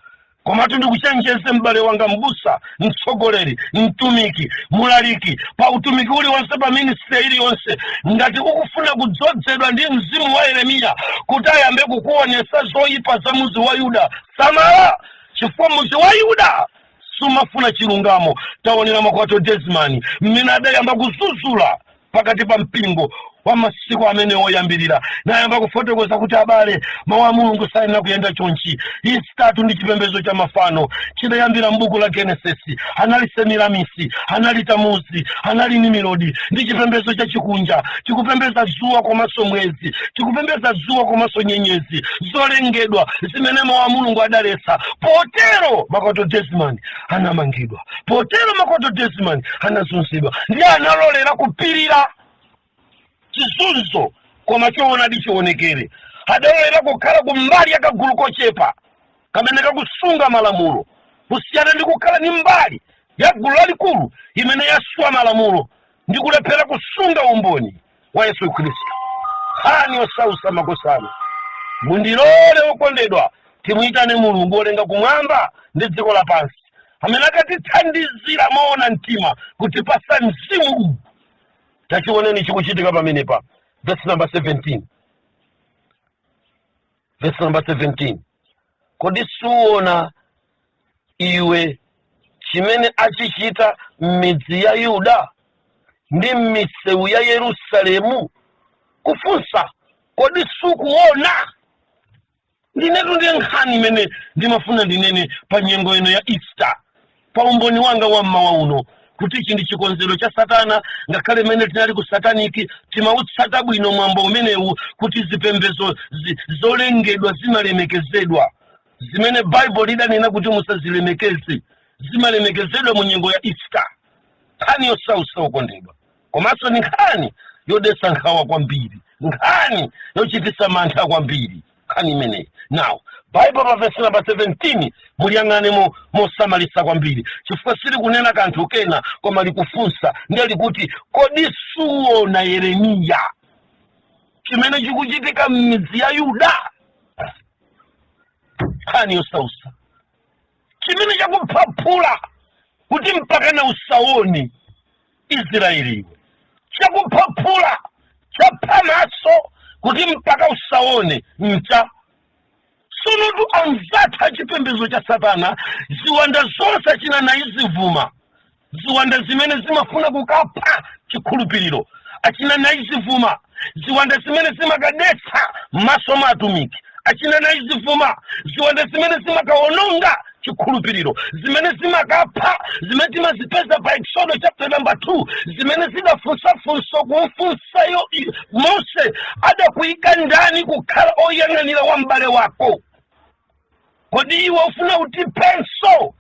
Koma ndikuchenjeze m'bale wanga mbusa, mtsogoleri, mtumiki, mulaliki, pa utumiki uli wonse, pa ministry ili yonse, ngati ukufuna kudzozedwa ndi mzimu wa Yeremiya kuti ayambe kukuonesa zoyipa za muzi wa Yuda, samala, chifukwa muzi wa Yuda sumafuna chilungamo. Taonera Makwato Desmond mmene adayamba kuzuzula pakati pa mpingo wa masiku amene oyambirira, nayamba kufotokoza kuti abale mawu a Mulungu sayenera kuyenda chonchi. Isitatu ndi chipembedzo cha mafano chidayambira m'buku la Genesis, anali Semiramisi, anali Tamuzi, anali Nimilodi, ndi chipembedzo cha chikunja chikupembeza dzuwa komanso mwezi, chikupembeza dzuwa komanso nyenyezi, zolengedwa zimene mawu a Mulungu adaletsa. Potero Makwato Desmond anamangidwa, potero Makwato Desmond anazunzidwa, ndi analolera kupirira chizunzo koma choona chionekere. Adalolera kukhala kumbali yakagulu kochepa kamene kakusunga malamulo, kusiyana ndi kukhala ni mbali ya gulu lalikulu imene yaswa malamulo ndi kulephera kusunga umboni wa Yesu Khristu. Hani osausa makosano, mundilole okondedwa timuyitane Mulungu olenga kumwamba ndi dziko lapansi, amene akatithandizira moona mtima kuti pasa mzimu uwu. Tachioneni chikuchitika pamenepa. Verse number 17. Verse number 17. Kodi suona iwe chimene achichita m'midzi ya Yuda ndi m'misewu ya Yerusalemu? Kufunsa, kodi sukuona? Ndinetu ndi nkhani imene ndimafuna ndinene pa nyengo ino ya Easter, pa umboni wanga wa mmawa uno, kuti ichi ndi chikonzero cha Satana. Ngakhale mene tinali ku sataniki timautsata bwino mwambo umenewu kuti zipembedzo zolengedwa zimalemekezedwa, zimene Bible lidanena kuti musazilemekeze, zimalemekezedwa mu nyengo ya Easter. Nkhani yosausa okondedwa, komanso ni nkhani yodetsa nkhawa kwambiri, nkhani yochititsa mantha kwambiri, nkhani imeneyi. Now Bible pa verse number 17 muliyang'ane mosamalisa kwambiri, chifukwa sili kunena kanthu kena koma likufunsa, ndiye likuti kodi suona Yeremiya chimene chikuchitika m'midzi ya Yuda? Nkhani yosausa, chimene chakuphaphula kuti mpaka na usaoni Israeli, chakuphaphula chapha maso kuti mpaka usaone mcha. Sonotu anzatha chipembedzo cha Satana, ziwanda zonse achina na izivuma, ziwanda zimene zimafuna kukapha chikhulupiriro achina na izivuma, ziwanda zimene zimakadetsa maso ma atumiki achina na izivuma, ziwanda zimene zimakaononga chikhulupiriro, zimene zimakapha, zimene timazipeza pa Exodus chapter number 2, zimene zidafunsafunso kumfunsayo Mose adakuyika ndani kukhala oyang'anira wa m'bale wako. Kodi iwe ufuna utipenso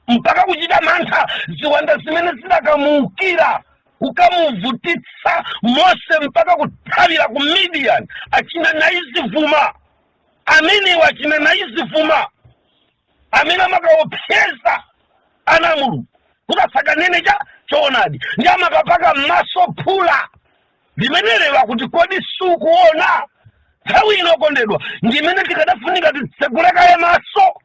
mpaka kuchita mantha ziwanda zimene zidakamuukira ukamuvutitsa Mose mpaka kuthavira ku Midian achina na izivuma, amene wachina na izivuma, amene amakaopseza ana Mulungu kuti asakanene choonadi, ndi amakapaka maso phula limenelewa kuti kodi sukuona? Nthawi ino okondedwa ndimene tikadafunika titsegulekaye maso,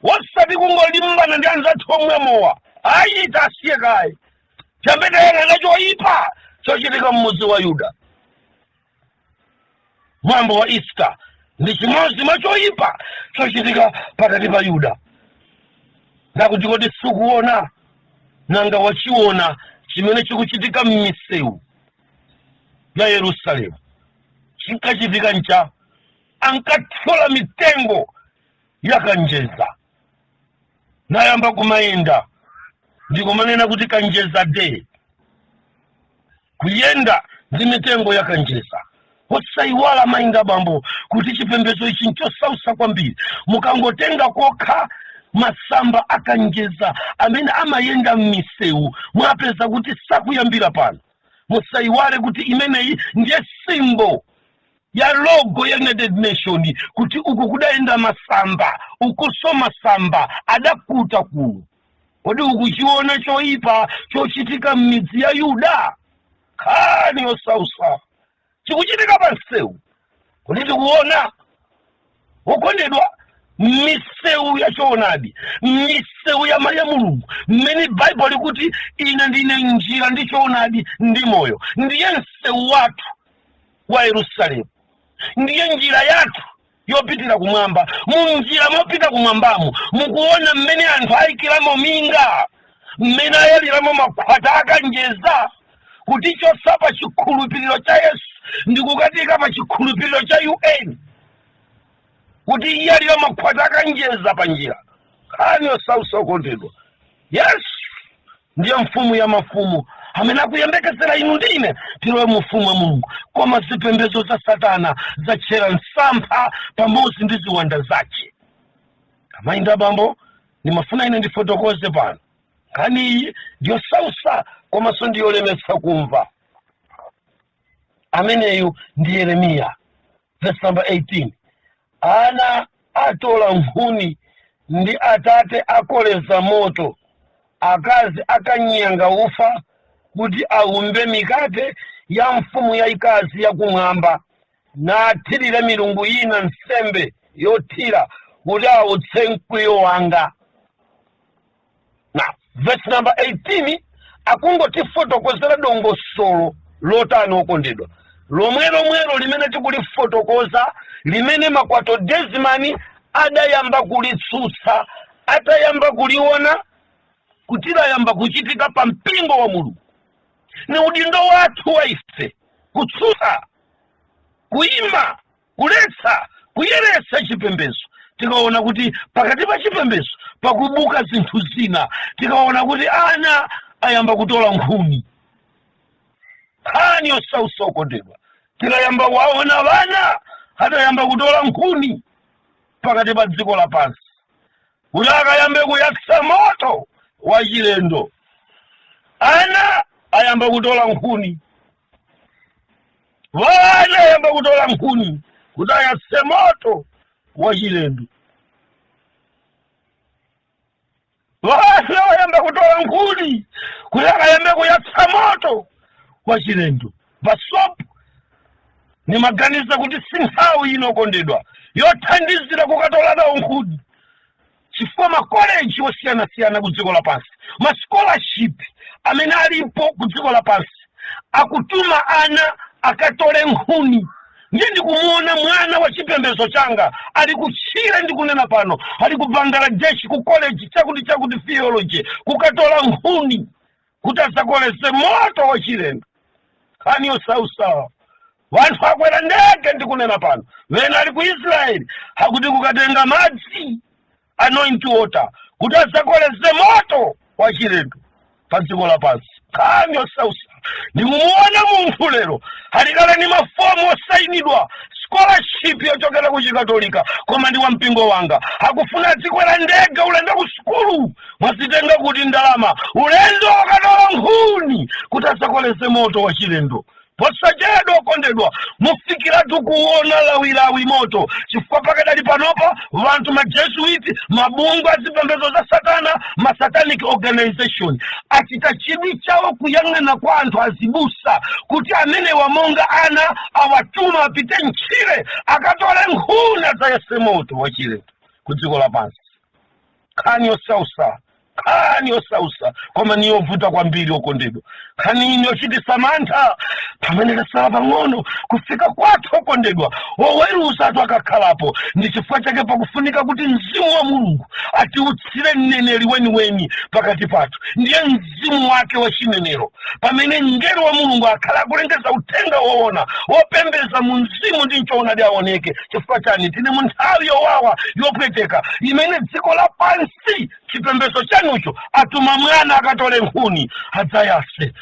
wosati kungolimbana ndi anzathu omwemowa. Ayi tasiye kaye chambete yang'ana choyipa chochitika m'mudzi wa Yuda. Mwambo wa Easter ndi chimodzi mwa choyipa chochitika pakati pa Yuda. Ndakuti kodi sukuona? Nanga wachiona chimene chikuchitika m'misewu ya Yerusalemu? Chinkachitika ncha ankathyola mitengo yakanjeza nayamba kumayenda, ndiko manena kuti kanjeza day, kuyenda ndi mitengo yakanjeza. Osaiwala mainga bambo kuti chipembedzo ichi nchosausa kwambiri. Mukangotenga kokha masamba akanjeza amene amayenda m'misewu mwapeza kuti sakuyambira pano. Musaiwale kuti imeneyi ndiye symbol ya logo ya United Nations kuti uku kudaenda masamba, ukuso masamba adakuta kuno. Kodi ukuchiona choipa chochitika m'midzi ya Yuda? Kani osausa chikuchitika pansewu kuti tikuona okondedwa misewu ya choonadi, misewu ya Mulungu, mmene Bible likuti ine ndine njira ndi choonadi ndi moyo. Ndiye msewu wathu wa Yerusalemu, ndiye njira yathu yopitira kumwamba. Mu njira mopita kumwambamo mukuona mmene anthu ayikiramo minga, mmene ayaliramo makhwata akanjeza kuti chosapa chikhulupiriro cha Yesu ndikukatika pa chikhulupiriro cha UN, kuti iye aliyo makhwata akanjeza pa njira. Kani osausa okondedwa, Yesu ndiye mfumu ya mafumu amene akuyembekezera inu ndine tilowe mu ufumu wa Mulungu. Koma zipembedzo za Satana zatchera msampha pamodzi ndi ziwanda zace. Kamainda bambo nimafuna ine ndifotokoze pano, kani iyi ndiyo sausa komanso ndiyolemetsa kumva. Ameneyu ndi Yeremiya verse number 18. Ana atola nkhuni ndi atate akoleza moto, akazi akanyanga ufa kuti aumbe mikate ya mfumu yayikazi yakumwamba, na athirire milungu ina nsembe yothira kuti autse mkwiyo wanga. Na verse number 18 akungotifotokozera dongosolo lotani okondedwa, lomwelo limene tikulifotokoza, limene Makwato Desmond adayamba kulitsutsa, atayamba kuliona kuti layamba kuchitika pa mpingo wa Mulungu. Ni udindo wathu wa ife kutsutsa, kuima, kuletsa, kuyeretsa chipembedzo. Tikaona kuti pakati pa chipembedzo pakubuka zinthu zina, tikaona kuti ana ayamba kutola nkhuni. Kani osausa okondedwa, tikayamba waona vana atayamba kutola nkhuni pakati pa dziko lapansi, kuti akayambe kuyatsa moto wa chilendo. Ana ayamba kutola nkhuni, vana ayamba kutola nkhuni kuti ayatse moto wa chilendo. Vana ayamba kutola nkhuni kuti akayambe kuyatsa moto wa chilendo. Pasopo nimaganiza kuti si nthawi ino okondedwa yothandizira kukatola nawo nkhuni, chifukwa makoleji osiyanasiyana ku dziko lapansi, mascholarship amene alipo ku dziko lapansi akutuma ana akatole nkhuni. Ndiye ndikumuona mwana wa chipembedzo changa ali kutchire, ndikunena pano ali ku Bangladesh ku college chakuti theology kukatola nkhuni kuti asakoleze moto wa chilendo. Kani osausa wanthu akwera ndege, ndikunena pano wena ali ku Israeli akuti kukatenga madzi anoint water kuti asakoleze moto wa chilendo pa dziko lapansi. Kani osausa ndikumuona munthu lero alikale ni mafomu osayinidwa scholarship yochokera ku chikatolika, koma ndi wa mpingo wanga akufuna zikwera ndege ulendo ku sukulu mwazitenga kuti ndalama ulendo wakatola nkhuni kuti asakoleze moto wa chilendo. Posachedwa okondedwa mufikiratu kuona lawilawi moto, chifukwa pakadali panopa vantu majesuiti, mabungu azipembedzo za Satana, masatanic organization achita chidwi chawo kuyang'ana kwa anthu azibusa kuti amene wamonga ana awatuma apite ntchire akatole nkhuni adzayese moto wa chilendo ku dziko lapansi. Kani osausa, kani osausa, koma niyovuta kwambiri okondedwa. Kani inochitisa mantha pamene tasala pang'ono kufika kwathu okondedwa oweruza athu akakhalapo. Ndi chifukwa chake pakufunika kuti mzimu wa Mulungu atiutsire mneneri weniweni pakati pathu, ndiye mzimu wake wa chinenero. Pamene mngelo wa Mulungu akhala kulengeza uthenga woona wopembeza mu mzimu ndi choonadi aoneke. Chifukwa chani tine mu nthawi yowawa yopweteka imene dziko lapansi chipembedzo chanucho atuma mwana akatole nkhuni adzayase.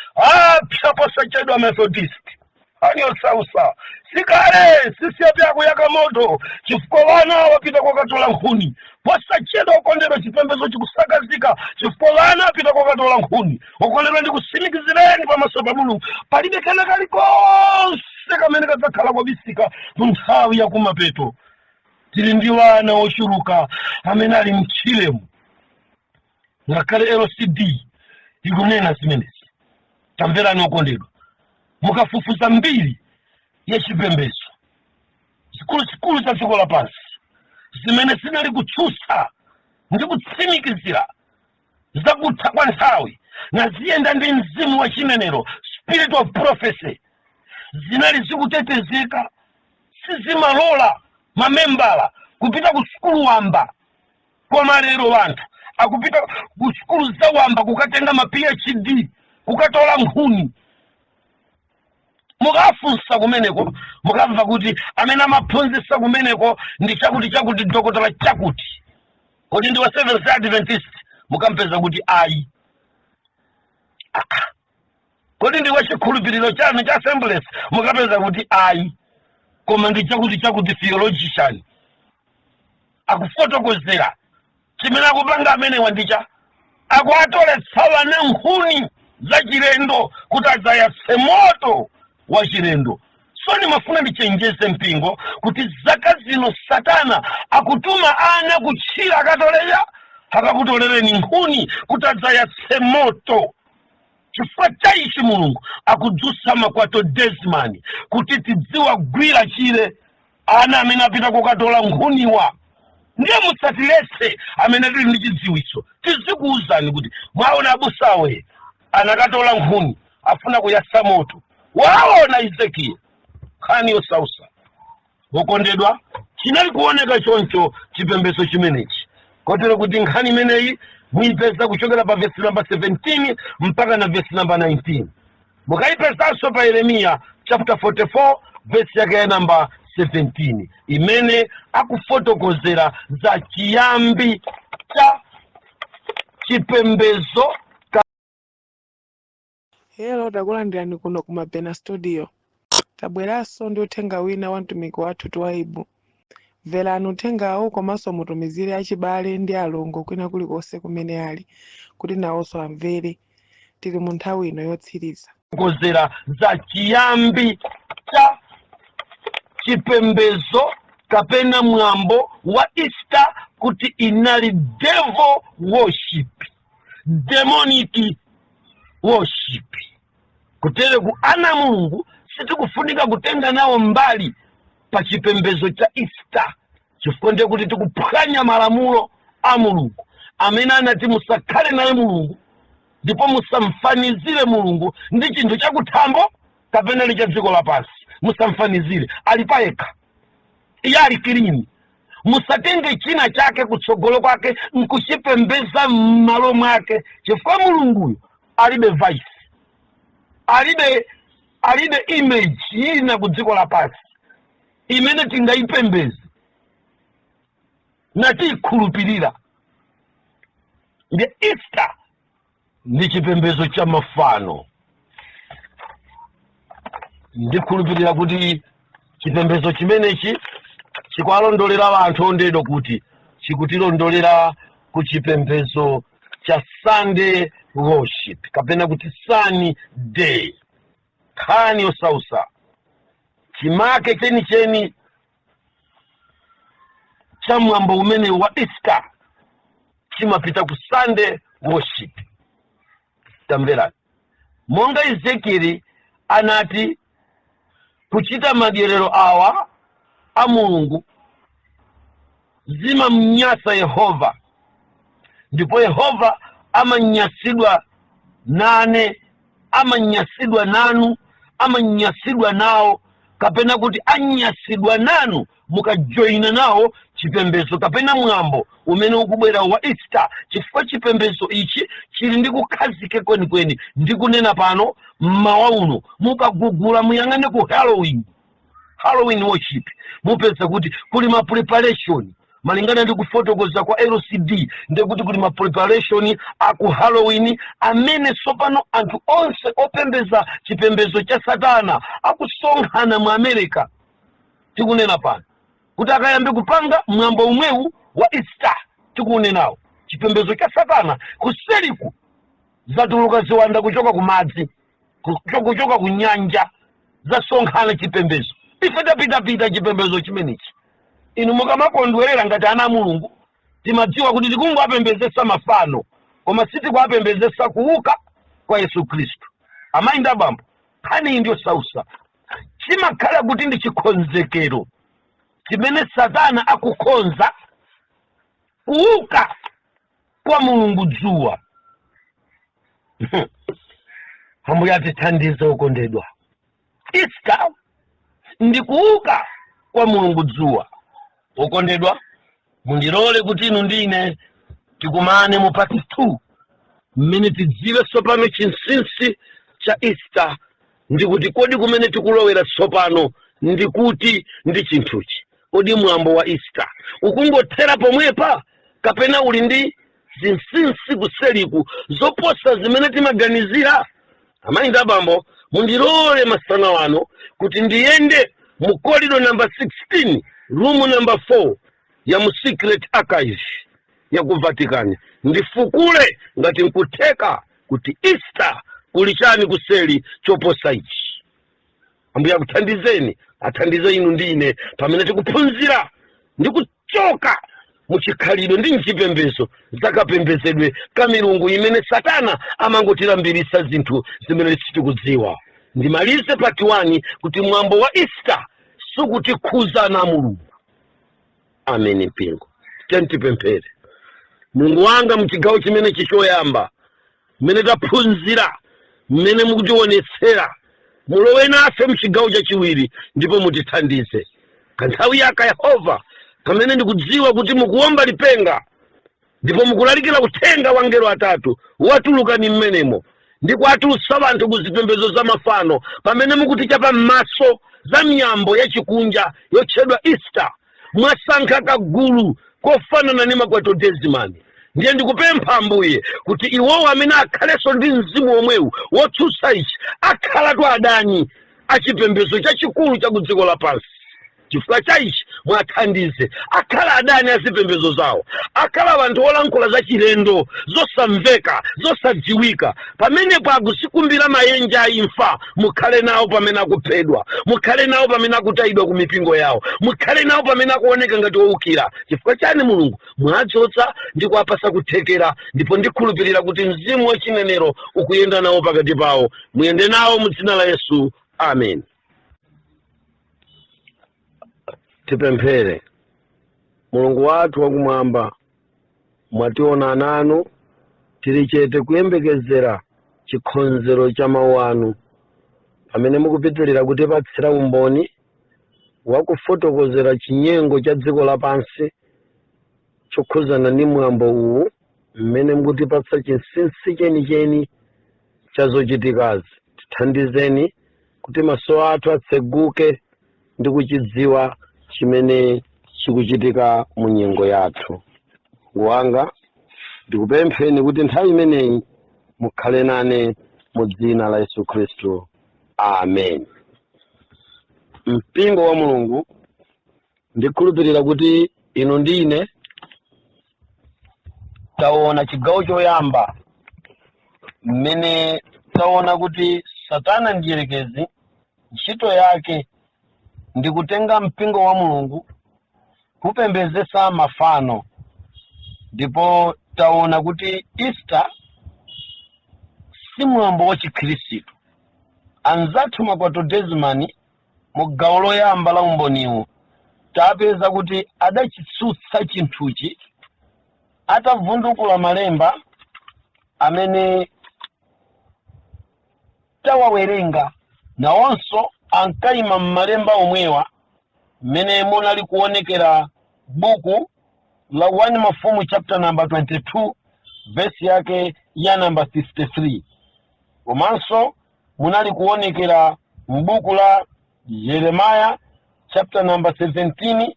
Posachedwa Methodist Sausa sikale sisi yapyako yakamoto chifukwa wana wapita kwa katola nkhuni posachedwa ukondero chipembezo chikusakazika chifukwa wana wapita kwa katola nkhuni ukondero ndi kusimikizireni pamaso pa Mulungu palibe kana kalikonse kamene kadzakhala kobisika mu nthawi ya kumapeto. Tili ndi wana ochuluka amene ali mchilemu ngakhale LCD ikunena zimenezi. Tamverani okondedwa, mukafufuza mbiri yechipembezo zikulu za dziko lapansi zimene zinali kutsusa ndi kutsimikizira zakutha kwa nthawi na ziyenda ndi mzimu wa chinenero, spirit of prophecy, zinali zikutetezeka, sizimalola mamembala kupita ku sukulu wamba. Koma lero wanthu akupita ku sukulu za wamba kukatenga ma PhD kukatola nkhuni. Mukafunsa kumeneko mukamva kuti amene amaphunzitsa kumeneko ndi chakuti dokotala chakuti, kodi ndi wa Seventh Adventist mukampeza kuti ayi. Kodi ndi wa chikhulupiriro chanu cha Assemblies mukapeza kuti ayi. Koma ndi chakuti theologian akufotokozera chimene akupanga amene wandicha akuatoletsa wana nkhuni za chilendo kuti adzayatse moto wa chilendo. So nimafuna ndichenjeze mpingo kuti zaka zino Satana akutuma ana kutchira akatoleya akakutolereni nkhuni kuti adzayatse moto. Chifukwa chaichi Mulungu akudzutsa makwato Desmond kuti tidziwa gwira chile ana amene apita kukatola nkhuniwa. Ndiye musatiletse amene tili ndi chidziwitso tizikuwuzani kuti mwaona abusawe anakatola nkhuni afuna kuyatsa moto. Waona Ezekiel khani Sausa okondedwa, chinali kuoneka choncho chipembezo chimenechi kotero kuti nkhani imeneyi muipeza kuchokera pa verse number 17 mpaka na verse number 19. Mukaipezanso pa Yeremiya chapter 44 verse yake ya number 17 imene akufotokozera za chiyambi cha chipembezo. Hello, takulandirani kuno ku Mapena Studio. Tabweranso ndi uthenga wina wa mtumiki wathu Twaibu. Mverani uthengawo komanso mutumizire achibale ndi alongo kwina kulikonse kumene ali kuti nawonso amvere. Tili mu nthawi ino yotsiriza. Kozera za chiyambi cha chipembezo kapena mwambo wa Easter kuti inali devil worship, demonic worship. Kutere ku ana Mulungu sitikufunika kutenga nawo mbali pa chipembezo cha Easter chifukwa ndiye kuti tikuphwanya malamulo a Mulungu amene anati musakhale naye Mulungu ndipo musamfanizire Mulungu ndi chinthu chakuthambo kapena li cha dziko lapansi. Musamfanizire, ali payekha, iye ali kilini. Musatenge china chake kutsogolo kwake nkuchipembeza m'malo mwake chifukwa Mulunguyo alibe vice, alibe image ina ku dziko lapansi imene tingayipembeze na tiyikhulupirira. Ndi Easter ndi chipembezo cha mafano. Ndikhulupirira kuti chipembezo chimenechi chikwalondolera anthu ondedwa kuti chikutilondolera ku chipembezo cha Sunday worship kapena kuti Sunny day. Khani Sausa chimake cheni cha mwambo umene wa Easter chimapita ku Sunday worship. Tamverani, monga Ezekiel anati kuchita madyerero awa a Mulungu zimamnyasa Yehova, ndipo Yehova amanyasidwa nane, amanyasidwa nanu, amanyasidwa nawo, kapena kuti anyasidwa nanu mukajoina nawo chipembezo kapena mwambo umene ukubwera wa Easter. Chifukwa chipembezo ichi chili ndi kukhazike kwenikweni. Ndikunena pano mmawa uno mukagugula muyang'ane ku Halloween worship mupeza kuti kuli ma preparation malingana ndi kufotokoza kwa LCD ndikuti kuli ma preparation aku Halloween amene sopano anthu onse opembeza chipembezo cha Satana akusonkhana mu America. Tikunena pano kuti akayambe kupanga mwambo umwewu wa Easter, tikunenawo chipembezo cha Satana kuseliku zatuluka ziwanda kuchoka ku madzi, kuchoka ku nyanja, zasonkhana chipembezo. Ife tapita chipembezo chimenechi. Inu mukamakondwerera ngati ana a Mulungu timadziwa kuti tikungopembezesa mafano koma sitikuapembezesa kuuka kwa Yesu Khristu. Amayi ndi abambo, nkhani ndiyo sausa chimakhala kuti ndi chikonzekero chimene Satana akukonza kuuka kwa Mulungu dzuwa. Ambuye atithandize okondedwa. Easter ndi kuuka kwa Mulungu dzuwa. Okondedwa, mundilole kuti inu ndine tikumane mu part 2 mmene tidziwe sopano chinsinsi cha Easter ndi kuti kodi kumene tikulowera sopano ndi kuti ndi chinthuchi. Kodi mwambo wa Easter ukungothera pomwepa kapena uli ndi zinsinsi kuseliku zoposa zimene timaganizira? Amayi ndi abambo, mundilole masana wano kuti ndiyende mu corridor number 16 room number 4 ya mu secret archive ya ku Vatican, ndifukule ngati nkutheka kuti Easter kuli chani kuseli choposa ichi. Ambuye akuthandizeni, athandize inu ndine pamene tikuphunzira ndi kuchoka muchikhalidwe ndi mchipembezo zakapembezedwe ka milungu imene Satana amangotilambirisa zinthu zimene sitikudziwa. Ndimalize part 1 kuti mwambo wa Easter sukutikhuza na Mulungu. Amen mpingo. Tentipemphere. Mulungu wanga mchigawo chimene chichoyamba, mmene taphunzira, mmene mukutionetsera, mulowe nafe mchigawo chachiwiri ndipo mutithandize. Kanthawi yaka Yehova kamene ndikudziwa kuti mukuomba lipenga ndipo mukulalikira uthenga wa angelo atatu watulukani mmenemo ndi kwatulutsa anthu kuzipembezo za mafano pamene mukutichapa m'maso za miyambo ya chikunja yotchedwa Easter. Mwasankha kagulu kofanana ndi makwato Desmond. Ndiye ndikupempha Ambuye kuti iwowo amene akhaleso ndi mzimu omwewu wotsutsa ichi akhalatu adani achipembezo chachikulu cha ku dziko lapansi. Chifukwa cha ichi mwathandize akhala adani azipembezo zawo, akhala anthu olankhula za chilendo zosamveka zosadziwika. Pamenepo akusikumbira mayenja a imfa, mukhale nawo pamene akuphedwa, mukhale nawo pamene akutayidwa ku mipingo yawo, mukhale nawo pamene akuoneka ngati owukira. Chifukwa chani Mulungu mwadzotsa ndi kuwapasa kuthekera, ndipo ndikhulupirira kuti mzimu wachinenero ukuyenda nawo pakati pawo. Muyende nawo mu dzina la Yesu. Amen. Tipemphere. Mulungu wathu wakumwamba, mwationa nanu tili chete kuyembekezera chikhonzero cha mawu anu pamene mukupitirira kutipatsira umboni wakufotokozera chinyengo cha dziko lapansi chokhuzana ndi mwambo uwu mmene mukutipatsa chinsinsi chenicheni cha zochitikazi. Tithandizeni kuti maso athu atseguke ndi kuchidziwa chimene chikuchitika mu nyengo yathu. Wanga ndikupempheni kuti nthawi imeneyi mukhale nane mu dzina la Yesu Khristu. Amen. Mpingo wa Mulungu, ndikhulupirira kuti inu ndine taona chigawo choyamba mmene taona kuti Satana ndiyerekezi ntchito yake ndi kutenga mpingo wa Mulungu kupembezesa mafano. Ndipo taona kuti Easter si mwambo wa Chikhristu. Anzathu makwato Desmond mu gawo loyamba la umboniwo tapeza kuti adachitsutsa chinthuchi atavundukula malemba amene tawawerenga nawonso ankayima m'malemba omwewa mmene munali kuonekera buku la 1 Mafumu chapter number 22 verse yake ya number 53. Komanso munali kuonekera mbuku la Jeremiah chapter number 17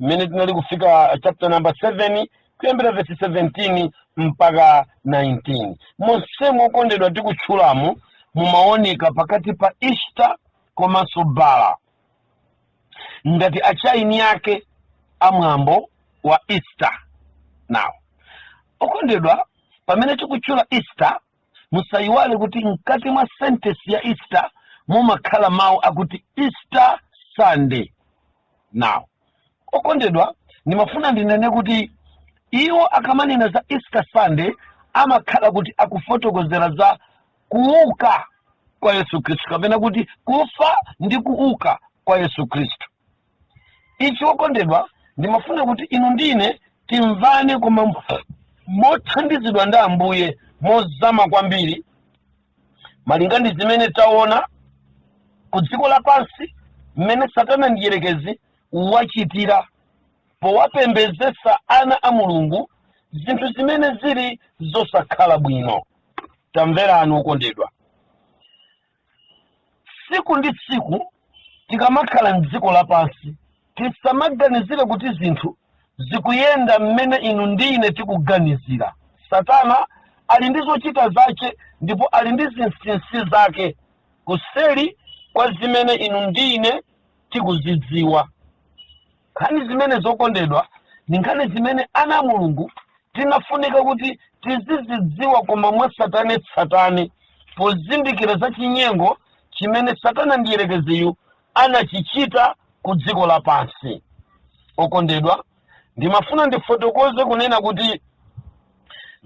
mmene tinali kufika chapter number 7 kuyambira verse 17 mpaka 19. Monsemo okondedwa tikutchulamu mumaoneka pakati pa Easter komanso Bala ngati achaini yake amwambo wa Easter. Now okondedwa, pamene tikutchula Easter musayiwale kuti mkati mwa sentence ya Easter mumakhala mawu akuti Easter Sunday. Now okondedwa, nimafuna ndinene kuti iwo akamanena za Easter Sunday amakhala kuti akufotokozera za kuuka kwa Yesu Kristu, kapena kuti kufa ndi kuuka kwa Yesu Kristu. Ichi okondedwa ndimafuna kuti inu ndine timvane koma mothandizidwa ndi Ambuye mozama kwambiri malinga ndi zimene taona ku dziko lapansi mmene Satana ndiyerekezi wachitira powapembedzesa ana a Mulungu zinthu zimene zili zosakhala bwino. Tamverani okondedwa, siku ndi siku tikamakhala mdziko lapansi tisamaganizire kuti zinthu zikuyenda mmene inu ndine tikuganizira. Satana ali ndi zochita zake ndipo ali ndi zinsinsi zake kuseri kwa zimene inu ndine tikuzidziwa. Nkhani zimene zokondedwa ni nkhani zimene ana a Mulungu tinafunika kuti tizizidziwa koma mwa satane pozindikira za chinyengo chimene Satana ndiyerekeziyu anachichita ku dziko lapansi. Okondedwa, ndimafuna ndifotokoze kunena kuti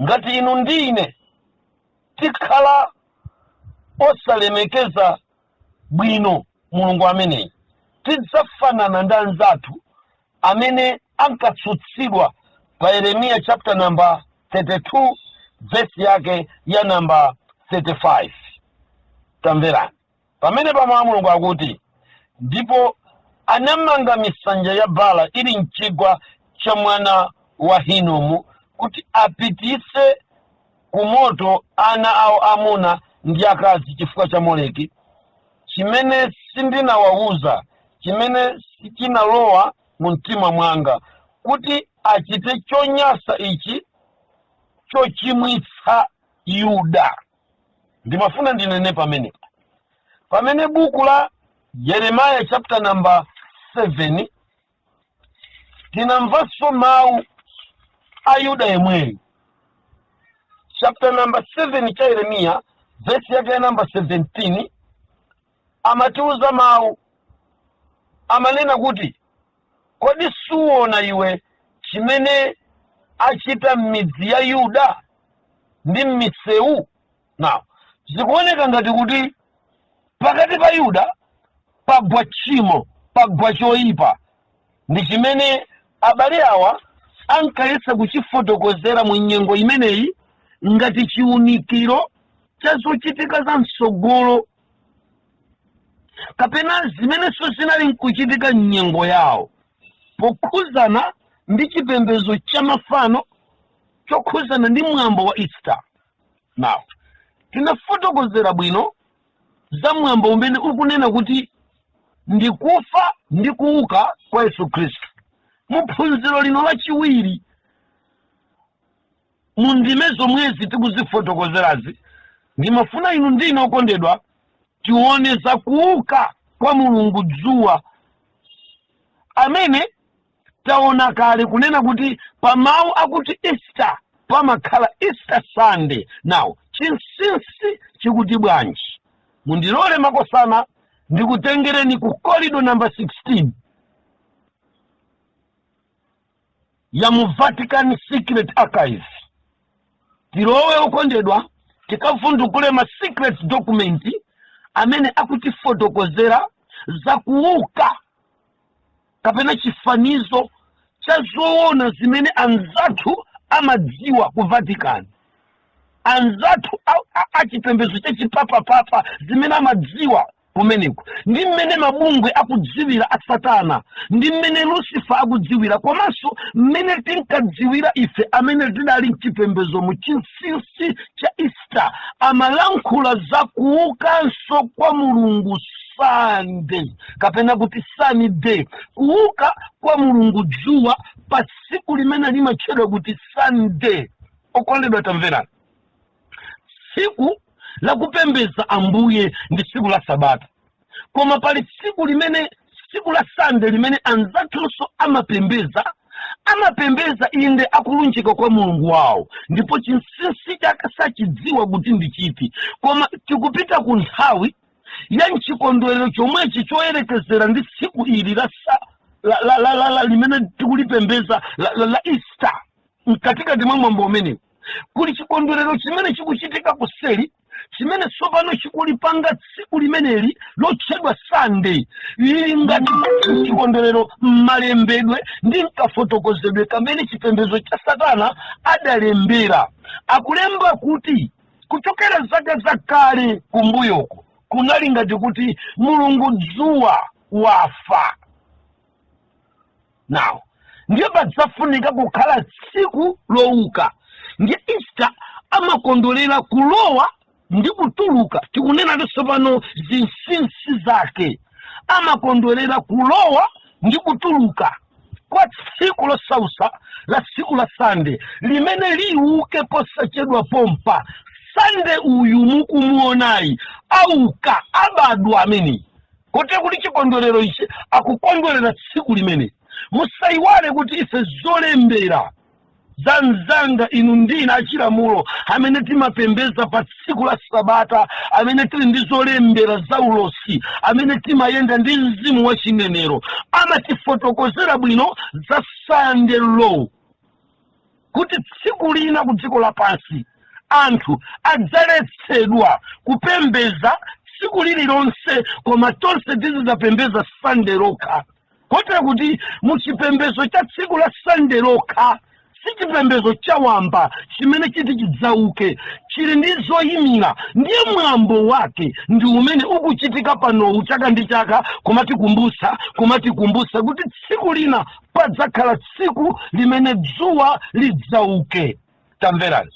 ngati inu ndine tikhala osalemekeza bwino Mulungu ameneyi, tidzafanana ndi anzathu amene ankatsutsidwa pa Yeremiya chapter number 32 verse yake ya number 35. Tamverani pamene pamawu a Mulungu akuti, ndipo anamanga misanja ya Bala ili mchigwa cha mwana wa Hinomu kuti apitise ku moto ana awo amuna ndi akazi chifukwa cha Moleki, chimene sindinawawuza, chimene sikinalowa mu mtima mwanga, kuti achite chonyasa ichi chochimwitsa Yuda. Ndimafuna ndinene pamene buku la Yeremiya chapter number 7 tinamvaso mawu a Yuda yemweyo. Chapter number 7 cha Yeremiya verse yake ya number 17 amatiuza mawu, amanena kuti, kodi suona iwe chimene achita m'midzi ya Yuda ndi m'misewu? Now zikuoneka ngati kuti pakati pa Yuda pagwa tchimo, pagwa choyipa. Ndi chimene abale awa ankayesa kuchifotokozera mu nyengo imeneyi ngati chiunikiro cha zochitika za msogolo, kapena zimenenso zinali nkuchitika nyengo yawo pokhuzana ndi chipembedzo cha mafano chokhuzana ndi mwambo wa Easter. Now tinafotokozera bwino za mwambo umene ukunena kuti ndi kufa ndi kuuka kwa Yesu Kristu. Muphunziro lino lachiwiri mu ndime zomwezi tikuzifotokozerazi ndimafuna inu ndine okondedwa tione za kuuka kwa Mulungu dzuwa amene taona kale kunena kuti pa mawu akuti Easter pamakhala Easter Sunday. Now chinsinsi chikuti bwanji? Mundilole makosana ndikutengereni ku corridor number 16 ya mu Vatican Secret Archive. Tilowe okondedwa tikavundukule ma secret document amene akutifotokozera za kuuka kapena chifanizo cha zoona zimene anzathu amadziwa ku Vatican, anzathu achipembedzo cha chipapapapa zimene amadziwa kumeneko, ndi mmene mabungwe akudziwira a Satana, ndi mmene Lucifer akudziwira, komanso mmene tinkadziwira ife amene tidali mchipembedzo mu chinsinsi cha Easter. Amalankhula za kuukanso kwa Mulungu Sunday kapena kuti sunny day, kuuka kwa mulungu dzuwa pa tsiku limene limatchedwa kuti Sunday. Okondedwa tamverani, tsiku la kupembeza Ambuye ndi tsiku la Sabata, koma pali tsiku la Sunday limene anzathunso amapembeza inde akulunjika kwa mulungu wawo, ndipo chinsinsi chake sachidziwa kuti ndi chiti, koma tikupita ku nthawi ya nchikondwerero chomwechi choyerekezera ndi tsiku ili la limene tikulipembeza la Easter. Mkatikati mwa mwambo umenewu kuli chikondwerero chimene chikuchitika kuseli, chimene tsopano chikulipanga tsiku limeneli lotchedwa Sunday. Ili ngati chikondwerero malembedwe ndi nkafotokozedwe kamene chipembedzo cha Satana adalembera. Akulemba kuti kuchokera zaka zakale kumbuyoko kunali ngati kuti mulungu dzuwa wafa. Now ndiye padzafunika kukhala tsiku lowuka. Ndiye Easter amakondolera kulowa ndi kutuluka. Tikunena tsopano zinsinsi zake. Amakondolera kulowa ndi kutuluka kwa tsiku losausa la tsiku la Sunday limene liuke posachedwa pompa. Sunday uyu mukumuonayi auka abadwa amene kote kuti chikondolero ichi akukondolera tsiku limene. Musaiwale kuti ife zolembera za mzanga inu ndina achilamulo amene timapembeza pa tsiku la Sabata, amene tili ndi zolembera za ulosi, amene timayenda ndi mzimu wa chinenero, amatifotokozera bwino za Sunday law, kuti tsiku lina ku dziko lapansi anthu adzaletsedwa kupembeza tsiku lililonse, koma tonse tizapembeza Sunday lokha. Kotero kuti muchipembezo cha tsiku la Sunday lokha si chipembezo cha wamba chimene chiti chidzauke, chili ndi zoyimira. Ndiye mwambo wake ndi umene ukuchitika panowu chaka ndi chaka, kumatikumbusa kuti tsiku lina padzakhala tsiku limene dzuwa lidzauke. Tamverani,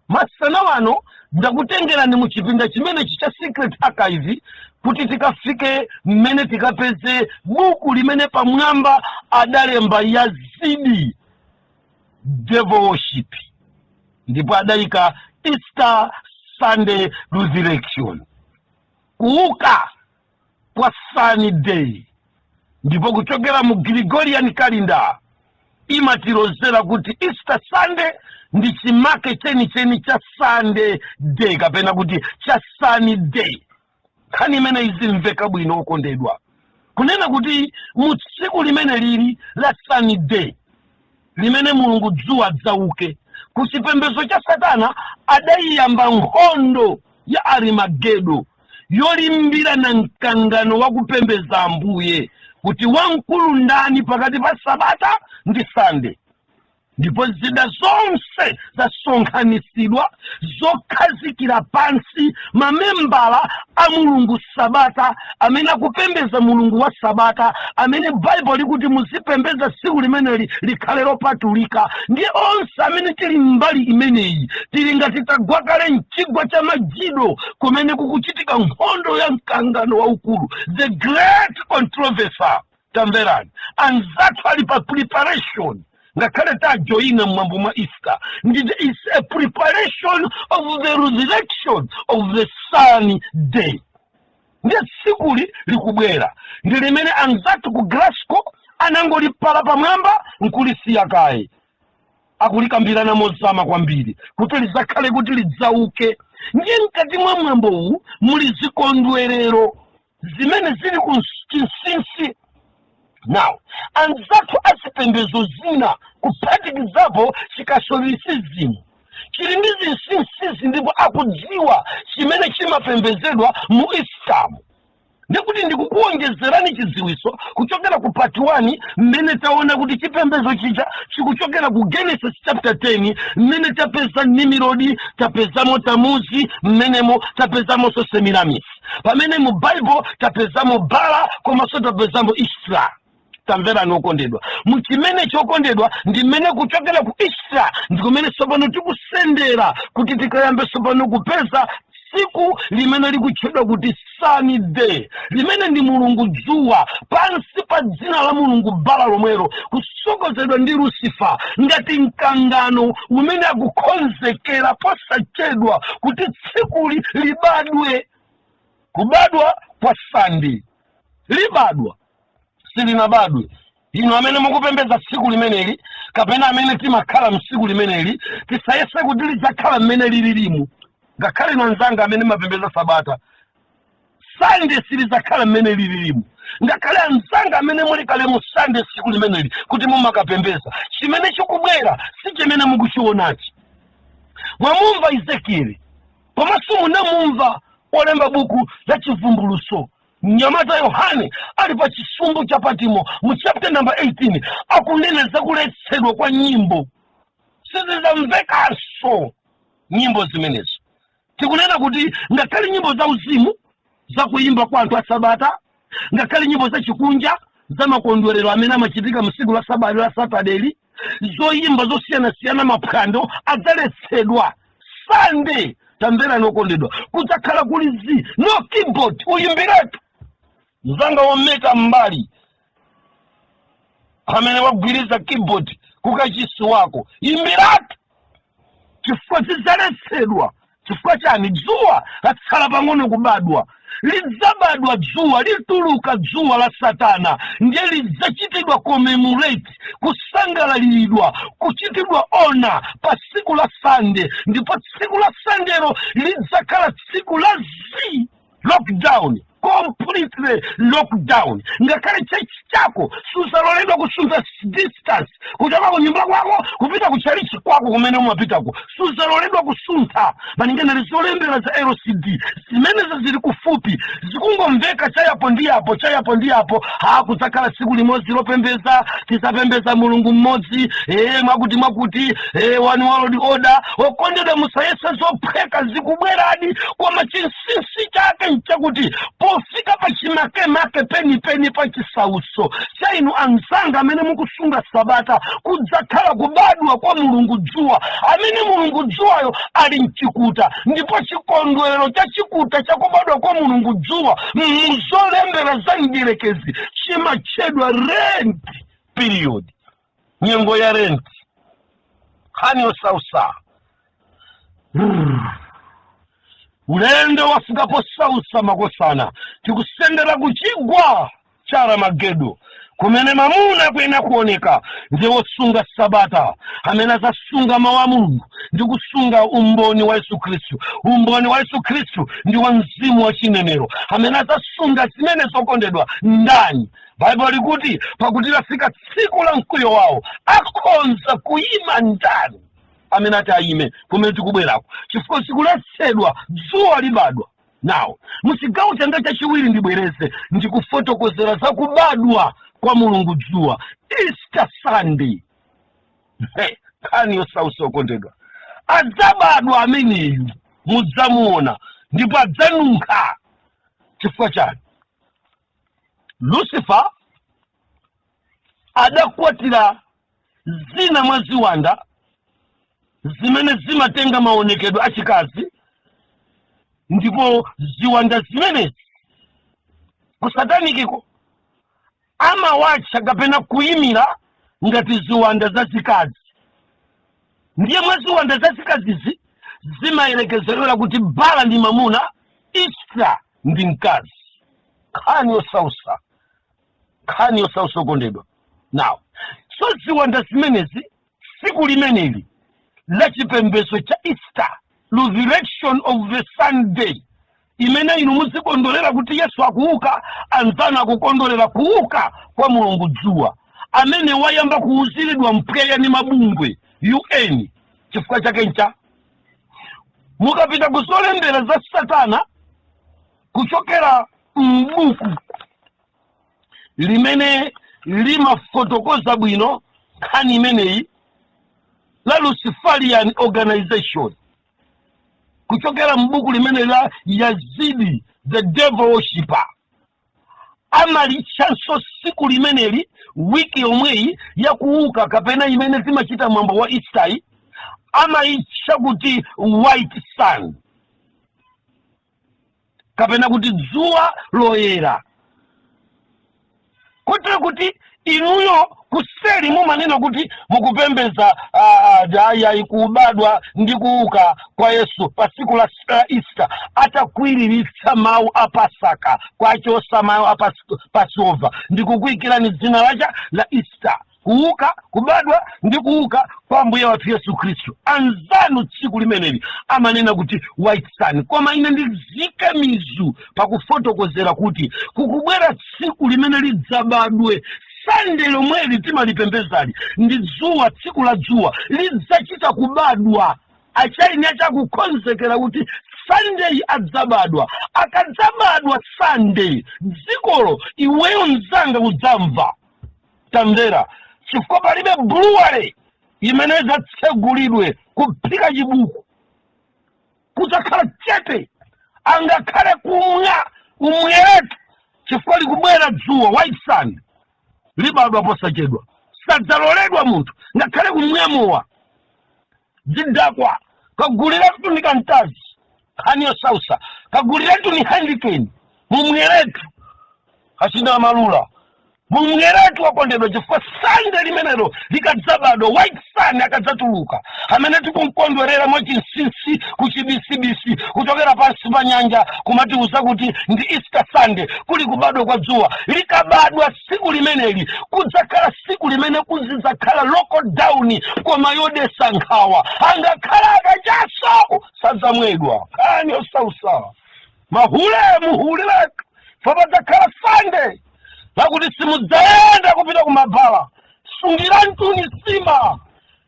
masana wano ndakutengerani mu chipinda chimene cha Secret Archive kuti tikafike mmene tikapeze buku limene pamwamba adalemba Yazidi Devil Worship, ndipo adayika Easter Sunday Resurrection, kuuka kwa Sunny Day. Ndipo kuchokera mu Gregorian calendar imatilozera kuti Easter Sunday ndi chimake chenicheni cha Sunday Day kapena kuti cha Sunny Day. Khani imene izimveka bwino okondedwa, kunena kuti mu tsiku limene lili la Sunny Day limene mulungu dzuwa dzauke, ku chipembezo cha Satana adayiyamba nkhondo ya Arimagedo yolimbira na mkangano wa kupembeza Ambuye kuti wamkulu ndani pakati pa Sabata ndi Sunday. Ndipo zida zonse zasonkhanitsidwa zokhazikira pansi mamembala a mulungu Sabata amene akupembeza mulungu wa Sabata, amene Bible likuti muzipembeza tsiku limene likhale lopatulika. Ndiye onse amene tili mbali imeneyi tili ngati tagwa kale mchigwa cha Magido kumene kukuchitika nkhondo ya mkangano waukulu, the great controversy. Tamverani, anzathu ali pa preparation ngakhale tajoyina mwambo mwa Easter. It's a preparation of the resurrection of the Sunny Day. Ndiye tsiku likubwera ndi limene anzathu ku Glasgow anangolipala pamwamba nkulisiya kaye, akulikambirana mozama kwambiri kuti lizakhale kuti lidzauke. Ndiye mkati mwa mwambo uwu muli zikondwerero zimene zili ku chinsinsi. Now, anzathu azipembezo zina kuphatikizapo chikatolisizimu chili ndi zinsinsi, ndipo akudziwa chimene chimapembezedwa mu Islamu. Ndikuti ndikukuonjezerani chidziwiso kuchokera ku part 1 mmene taona kuti chipembezo chija chikuchokera ku Genesis chapter 10 mmene tapeza Nimrodi, tapezamo Tamuzi, mmenemo tapezamo Semiramis, pamene mu Bible tapezamo Bala, komanso tapezamo Isra. Tamverani okondedwa, muchimene chokondedwa ndi mmene kuchokera ku Isra ndikumene tsopano tikusendera kuti tikayambe tsopano kupeza tsiku limene likutchedwa kuti Sunday, limene ndi mulungu dzuwa pansi pa dzina la mulungu bala lomwero, kusogozedwa ndi Lucifer ngati mkangano umene akukonzekera posachedwa kuti tsikuli libadwe. Kubadwa kwa Sunday libadwa silinabadwe. Ino amene mukupembeza tsiku limeneli kapena amene timakhala msiku limeneli tisayese kuti lidzakhala mmene lililimu. Ngakhale nanzanga amene mapembeza Sabata, Sunday silidzakhala mmene lililimu. Ngakhale anzanga amene muli kale mu Sunday tsiku limeneli kuti mumakapembeza, chimene chikubwera si chimene mukuchionachi. Mwamumva Ezekieli, komanso munamumva olemba buku la chivumbuluso mnyamata Yohane ali pa chisumbu cha Patimo mu chapter number 18 akuneneza kuletsedwa kwa nyimbo. Sizizamvekanso nyimbo zimenezo. Tikunena kuti ngakhale nyimbo za uzimu za kuimba kwa anthu a Sabata, ngakhale nyimbo za chikunja za makondwerero amene amachitika msiku la Sabata la Saturday, zoyimba zosiyana-siyana maphwando adzaletsedwa. Sunday tambera nokondedwa kudzakhala kuli no keyboard uyimbiratu. Mzanga wameka mbali amene wagwiriza keyboard kukachisi wako imbiratu, chifukwa zidzaletsedwa. Chifukwa chani? Dzuwa latsala pang'ono kubadwa. Lidzabadwa dzuwa, lituluka dzuwa la Satana, ndiye lidzachitidwa commemorate, kusangalaliridwa, kuchitidwa ona pa tsiku la Sunday. Ndipo tsiku la Sundaylo lidzakhala tsiku la lockdown, completely lockdown. Ngakhale church chako susaloledwa kusunza distance kuchoka ku nyumba kwako kupita ku chalichi kwako kumene umapitako, susaloledwa kusuntha malingana lizolembera za LCD zimene zili kufupi zikungomveka chayapo ndi yapo. Kudzakhala tsiku limodzi lopembeza, tisapembeza mulungu mmodzi, mwakuti one world order. Okondedwa musayese zophweka zikubweradi, koma chinsinsi chake nchakuti pofika pa chimakemake penipeni pa chisauso cha inu anzanga amene mukusunga Sabata kudzakhala kubadwa kwa mulungu dzuwa, amene mulungu dzuwayo ali mchikuta. Ndipo chikondwerero cha chikuta cha kubadwa kwa mulungu dzuwa muzolembera za mdierekezi chimatchedwa Lent period, nyengo ya Lent. Hani osausa ulendo wafikapo sausa makosana tikusendera kuchigwa cha Armagedo kumene mamuna kwena kuoneka ndi wosunga Sabata amene azasunga mawu a Mulungu ndi kusunga umboni wa Yesu Khristu. Umboni wa Yesu Khristu ndi wa mzimu wa chinenero amene azasunga zimene zokondedwa ndani. Bible likuti pakuti lafika tsiku la mkwiyo wawo akonza kuyima ndani amene ati ayime kumene tikubwerako, chifukwa tsiku letsedwa dzuwa libadwa. Now musigawo changa chachiwiri ndibwereze ndikufotokozera za kubadwa kwa mulungu dzuwa, Easter Sunday. Kani yosausa okondedwa, adzabadwa ameneyu mudzamuona ndipo adzanunkha. Chifukwa chani? Lucifer adakwatira zina mwa ziwanda zimene zimatenga maonekedwe achikazi, ndipo ziwanda zimenezi kusatanikiko amawatcha kapena kuyimira ngati ziwanda zachikazi. Ndiye mwa ziwanda zachikazizi zimayerekezerera kuti bala ndi mamuna, Easter ndi mkazi. Khani osausa okondedwa. Now so ziwanda zimenezi tsiku limeneli la chipembedzo cha Easter, resurrection of the Sunday, imene inu muzikondolera kuti Yesu akuuka, anzana akukondolera kuuka kwa mulungu dzuwa amene wayamba kuuziridwa mpweya ni mabungwe UN. Chifukwa chake ncha mukapita kuzolembera za Satana kuchokera m'buku limene limafotokoza bwino nkhani imeneyi la Luciferian organization, kuchokera m'buku limene la Yazidi the devil worshipper, amalitchanso siku limeneli wiki yomweyi ya kuuka kapena imene zimachita mwambo wa Easter, amaitcha kuti white sun. kapena kuti dzuwa loyera. Kotero kuti inuyo kuseli mumanena kuti mukupembeza kubadwa ndi kuuka kwa Yesu pa tsiku la Easter, atakwiriritsa mawu a Pasaka kwachosa mawu a Passover ndi kukuyikirani dzina la Easter, kuuka, kubadwa ndi kuuka kwa Mbuye wathu Yesu Khristu. Anzanu tsiku limeneli amanena kuti white sun, koma ine ndizike mizu pakufotokozera kuti kukubwera tsiku limene lidzabadwe Sunday lomweli timalipembezali ndi dzuwa, tsiku la dzuwa lidzachita kubadwa. Achaini achakukonzekera kuti Sunday adzabadwa. Akadzabadwa Sunday, dzikolo iweyo mzanga udzamva. Tamvera, chifukwa palibe bluwale imene idzatsegulidwe kuphika chibuku. Kudzakhala chete, angakhale kumwa umweretu, chifukwa likubwera dzuwa, white sun. Libadwa posachedwa, sadzaloledwa munthu ngakhale kumwamowa zidakwa. Kagulira tuni kantazi khaniyo sausa, kagulira tuni handikeni mumweretu asina malula, mumweretu wakondedwa chifukwa Sunday limenelo likadzabadwa white sun akadzatuluka, amene tikumkondwerera mwachinsinsi kuchibisibisi kuchokera pansi pa nyanja kumatiuza kuti ndi Easter Sunday, kuli kubadwa kwa dzuwa. Likabadwa siku limeneli kudzakhala siku limene kuzidzakhala lockdown koma yodesa nkhawa, angakhala akachaso sadzamwedwa ani osausawa muhuliretu fapadzakhala Sunday lakuti simudzaenda kupita kumabhala. Sungira ntuni sima,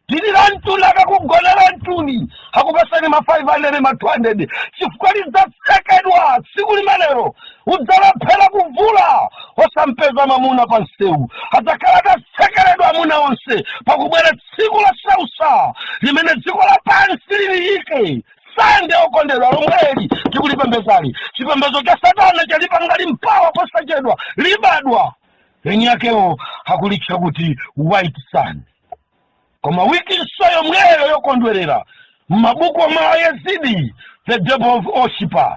tilira ntuni akakugonera ntuni akupasani ma 500 ma 200 chifukwa lidzatsekedwa tsiku limenelo. Udzalaphera kuvula osampeza mamuna pa msewu, adzakhala atatsekeredwa amuna onse pakubwera tsiku la sausa limene dziko lapansi liliyike. Sunday okondedwa lomweli tikulipembezali, chipembezo cha Satana chalipangali mpawa posachedwa libadwa. Eni yakewo hakulitcha kuti white sun. Koma wiki soyo mweyo yokondwerera mabuku wa Yazidi, the devil of worshiper,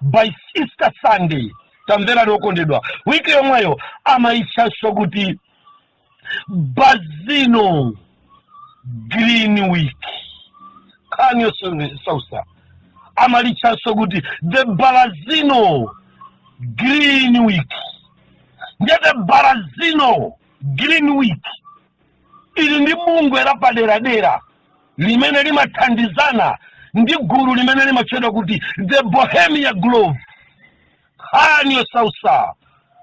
by Easter Sunday. Tamvera lokondedwa, wiki yomweyo amaitchanso kuti Bazino Green Week. Kanyo sausa amalitchanso kuti the Barazino Green Week. Ndiye the Barazino Green Week ili ndi bungwe la paderadera limene limathandizana ndi gulu limene limatchedwa kuti the Bohemia Grove. Kanyo sausa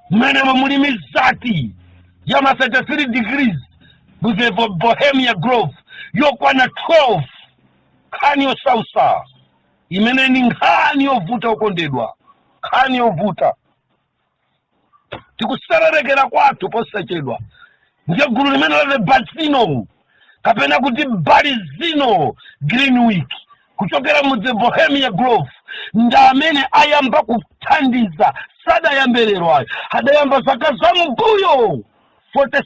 mmene muli mizati ya 33 degrees with the Bohemia Grove yokwana 12. Kanyo sausa imene ni nkhani yovuta okondedwa, nkhani yovuta. Tikusererekera kwathu posachedwa ndiye gulu limene la Bazino kapena kuti Barizino Green Week kuchokera mu the Bohemia Grove nda amene ayamba kuthandiza sadayambelero ayo, adayamba zaka za mbuyo 46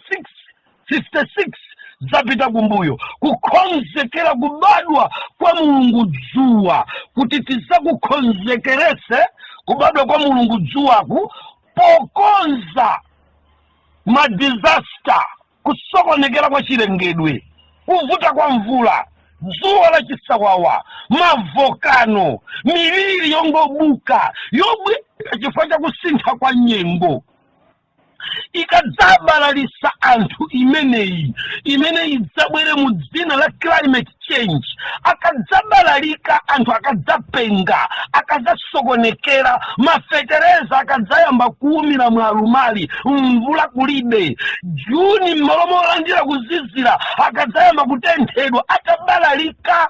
56 zapita kumbuyo kukonzekera kubadwa kwa Mulungu dzuwa, kuti tizakukonzekerese kubadwa kwa Mulungu dzuwaku pokonza ma disaster, kusokonekera kwa chilengedwe, kuvuta kwa mvula, dzuwa la chisawawa, mavokano, miliri yongobuka yobwe chifukwa cha kusintha kwa nyengo. Ikadzabalalisa anthu imeneyi imene idzabwere mu dzina la climate change. Akadzabalalika anthu akadzapenga, akadzasokonekera, mafetereza akadzayamba kuumira mwalumali, mvula kulibe, Juni mmalomo olandira kuzizira akadzayamba kutenthedwa, atabalalika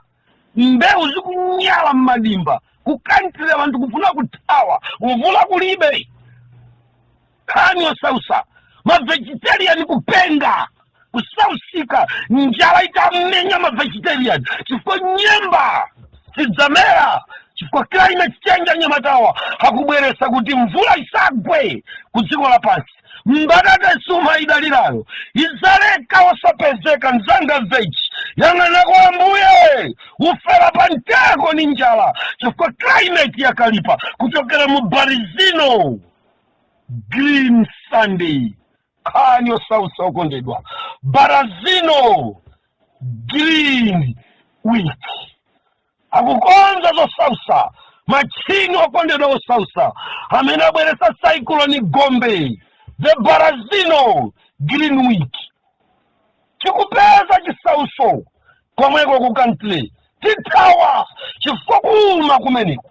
mbewu zikunyala mmadimba, kukantira anthu kufuna kuthawa, mvula kulibe. Kanyo sausa ma vegetarian kupenga kusausika, njala itamenya ma vegetarian chifukwa nyemba sidzamera, chifukwa climate change nyamatawa hakubweresa kuti mvula isagwe kudziko lapansi. Mbadada suma idalirayo izaleka wasapezeka nzanga veg yang'ana kwa Ambuye ufera panteko ni njala chifukwa climate yakalipa kuchokera mu Barizino Green Sunday kanyo sausa okondedwa Barazino Green Week akukonza zo sausa machini okondedwa zo sausa amene abweresa cyclone Gombe the Barazino Green Week chikupeza chisauso komweko kukantle titawa chifukuma kumeneko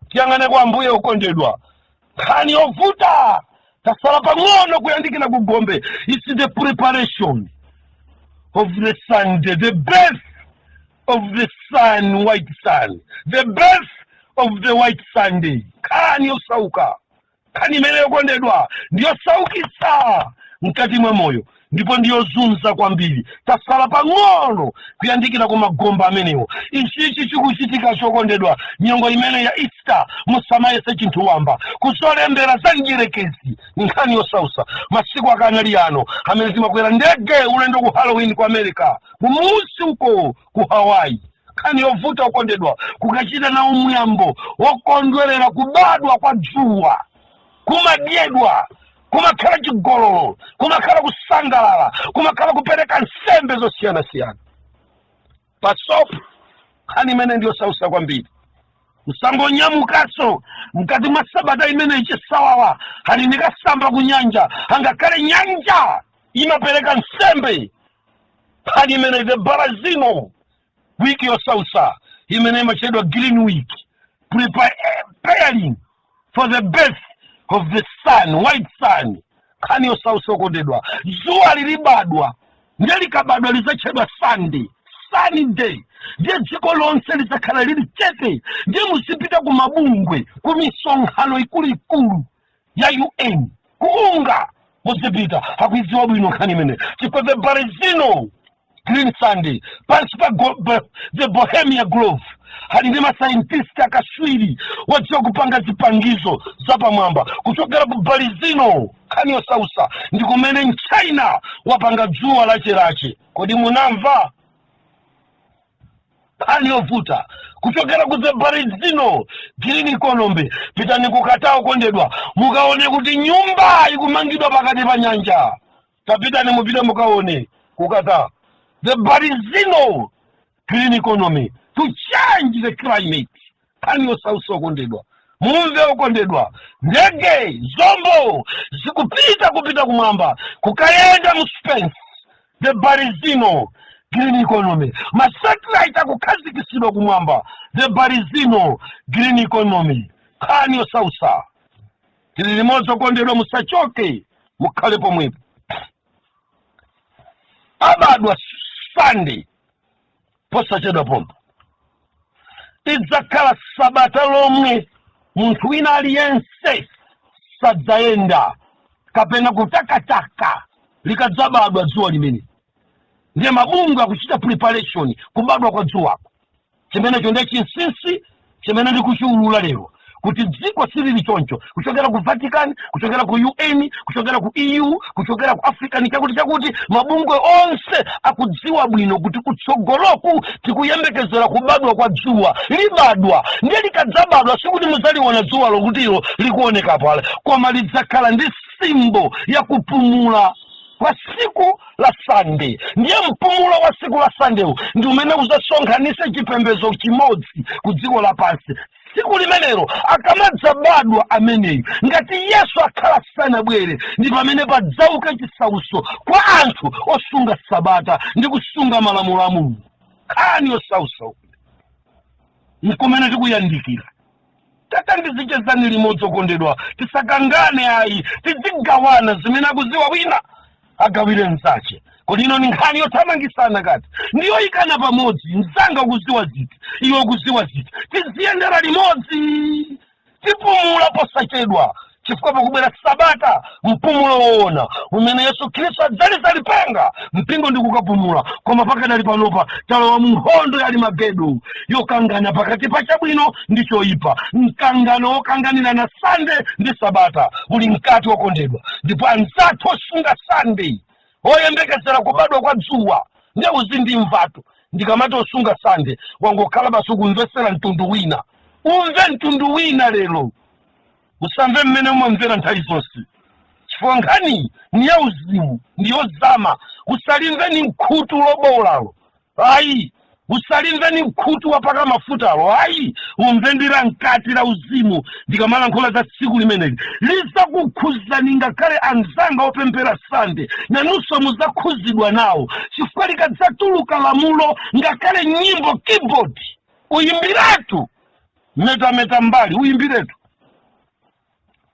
kiyang'ane kwa Ambuye okondedwa kani ovuta tasala pang'ono kuyandikira ku Gombe. It's the preparation of the Sunday, the birth of the sun, white sun, the birth of the white Sunday. Kani osauka kani mele okondedwa ndiyo saukisa mkati mwa moyo ndipo ndiyo zunza kwambiri tasala pang'ono kuyandikira ku magomba amenewo. Ichi chikuchitika chokondedwa nyongo imene ya Easter musamayese chinthu wamba kusolembera za njerekezi nkhani yosausa masiku akanali ano amene zimakwera ndege ulendo ku Halloween ku America kumusi uko ku Hawaii kani yovuta okondedwa kukachita na umuyambo wokondwerera kubadwa kwa dzuwa kumadyedwa kumakhala chigololo kumakhala kusangalala kumakhala kupereka nsembe zosiyana-siyana pasopo kani imene ndiyo sausa kwambiri musang'onyamukaso mkati mwa sabata imene ichisawawa hani ndikasamba kunyanja angakhale nyanja imapereka nsembe kani imene the Barazino wiki yosausa imene imachedwa Green Week preparing for the birth of the sun, white sun. Kani yosausa okondedwa zuwa lilibadwa ndiye likabadwa lizachedwa Sunday, sunny day. Ndiye dziko lonse lizakhala lili chete ndiye musipita ku mabungwe ku misonkhano ikulu ya UN kuunga musipita akuidziwa bwino kani imene chifukwa the Barazino Green Sunday pansi pa the Bohemia Grove hali ndi mascientist akaswiri wadziwa kupanga zipangizo zapamwamba kuchokera ku Barizino kani yosausa ndi kumene China wapanga dzuwa lache kodi munamva kani yovuta kuchokera ku the Barizino Green Economy pitani kukatao kondedwa mukaone kuti nyumba ikumangidwa pakati pa nyanja tapitani mupite mukaone kukatao the Barizino Green Economy to change the climate. Kani yosausa okondedwa mumve okondedwa ndege zombo kupita kumwamba kukayenda mu space the Barizino Green Economy masatellite akukhazikisidwa kumwamba the Barizino Green Economy kani yosausa tili limodzi okondedwa musachoke mukhale pomwepo abadwa Sunday posachedwa pompo idzakhala sabata lomwe munthu wina aliyense sadzayenda kapena kutakataka likadzabadwa dzuwa limene ndiye mabungwe akuchita preparation kubadwa kwa dzuwako chimenecho ndiye chinsinsi chimene ndikuchiulula lero kuti dziko silili choncho kuchokera ku Vatican kuchokera ku UN kuchokera ku EU kuchokera ku African chakuti mabungwe onse akudziwa bwino kuti kutsogoloku tikuyembekezera kubadwa kwa dzuwa libadwa ndiye likadzabadwa sikuti muzaliona dzuwa lokutilo likuoneka pale koma lidzakhala ndi simbo ya kupumula kwa siku la Sunday. Ndiye mpumulo wa siku la Sunday ndi umene uzasonkhanise chipembedzo chimodzi ku dziko lapansi siku limenelo akamadzabadwa ameneyo ngati Yesu akhala sanabwere ndi pamene padzauka chisauso kwa anthu osunga sabata ndi kusunga malamulo a Mulungu kani yosausa nkumene tikuyandikira tata ndizichezani limodzi okondedwa tisakangane ayi tizigawana zimene akuziwa wina agawire msache kodi ino ni nkhani yothamangisana kati ndiyo ikana pamodzi mzanga ukuziwa ziti iwe ukuziwa ziti tiziyendera limodzi tipumula posachedwa chifukwa pakubwera sabata mpumulo woona umene Yesu Khristu adzalipenga mpingo ndi kukapumula koma pakadali panopa talowa mu nkhondo yali magedo yokangana pakati pa chabwino ndi choyipa mkangano wokanganira na Sunday ndi sabata uli mkati wokondedwa ndipo anzathu osunga Sunday oyembekezera kubadwa kwa dzuwa ndiye uzindimvatu ndikamati osunga sande wangokhala basi kumvesera mtundu wina. Umve mtundu wina lero, usamve mmene umamvera nthawi zonse. Chifukwa nkhani ni ya uzimu, ndi yozama. Usalimve ni mkhutu lobolalo, ayi. Usalimve ni mkhutu wapaka mafutalo, ayi. Umve ndira mkati la uzimu. Ndikamalankhula za tsiku limeneli lizakukhuzani ngakhale anzanga opempera sande nanunso muzakhuzidwa nawo. Chifukwa likadzatuluka lamulo ngakhale nyimbo keyboard uyimbiratu meta mbali uyimbiretu,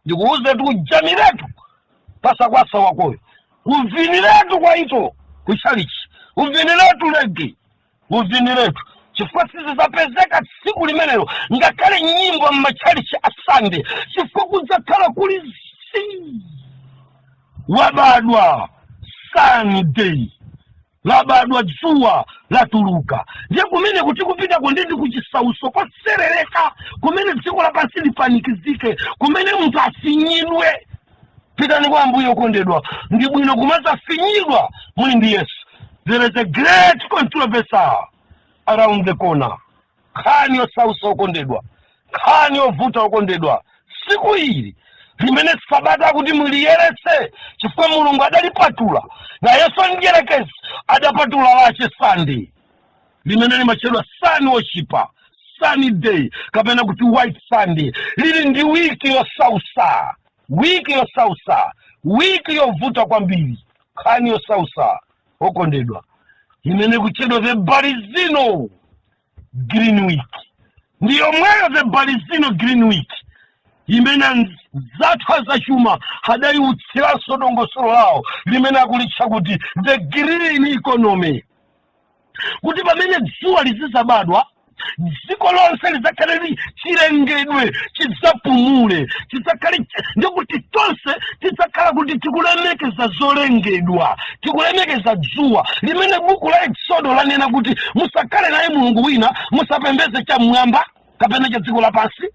ndikuuze tu ujamiretu pasa kwasa wakoyo, uviniretu kwa ito kuchalichi, uviniretu legi, uviniretu. Chifukwa sisi zapezeka siku limenelo ngakhale nyimbo mmachalichi asande. Chifukwa kudzakhala kuli wabadwa Sunday, labadwa dzuwa latuluka. Ndiye kumene kuti kupita kondende kuchisauso kwaserereka, kumene dziko lapansi lipanikizike, kumene munthu afinyidwe. Pitani kwa Ambuye okondedwa, ndi bwino kumaza finyidwa muli ndi Yesu. There is a great controversy around the corner. Khani osausa okondedwa, khani ovuta okondedwa. Siku ili limene sabata kuti muliyeretse, chifukwa Mulungu adalipatula na Yesu ndiyerekezi adapatula lache Sunday limene limachedwa Sun Worshiper, Sunny Day, kapena kuti White Sunday. Lili ndi wiki yosausa, wiki yosausa, wiki yovuta kwambiri. Khani yosausa okondedwa imene kuchedwa the Balizino Green Week. Ndiyo mweyo the Balizino Green Week imene zathu azachuma hadali utsiranso dongosolo lawo limene akulitcha kuti the green economy. Kuti pamene dzuwa lizizabadwa, dziko lonse lizakhale chilengedwe, chidzapumule, chizakhale ndikuti tonse tidzakhala kuti tikulemekeza zolengedwa, tikulemekeza dzuwa limene buku la Exodo lanena kuti musakhale naye mulungu wina, musapembeze chamwamba kapena cha dziko lapansi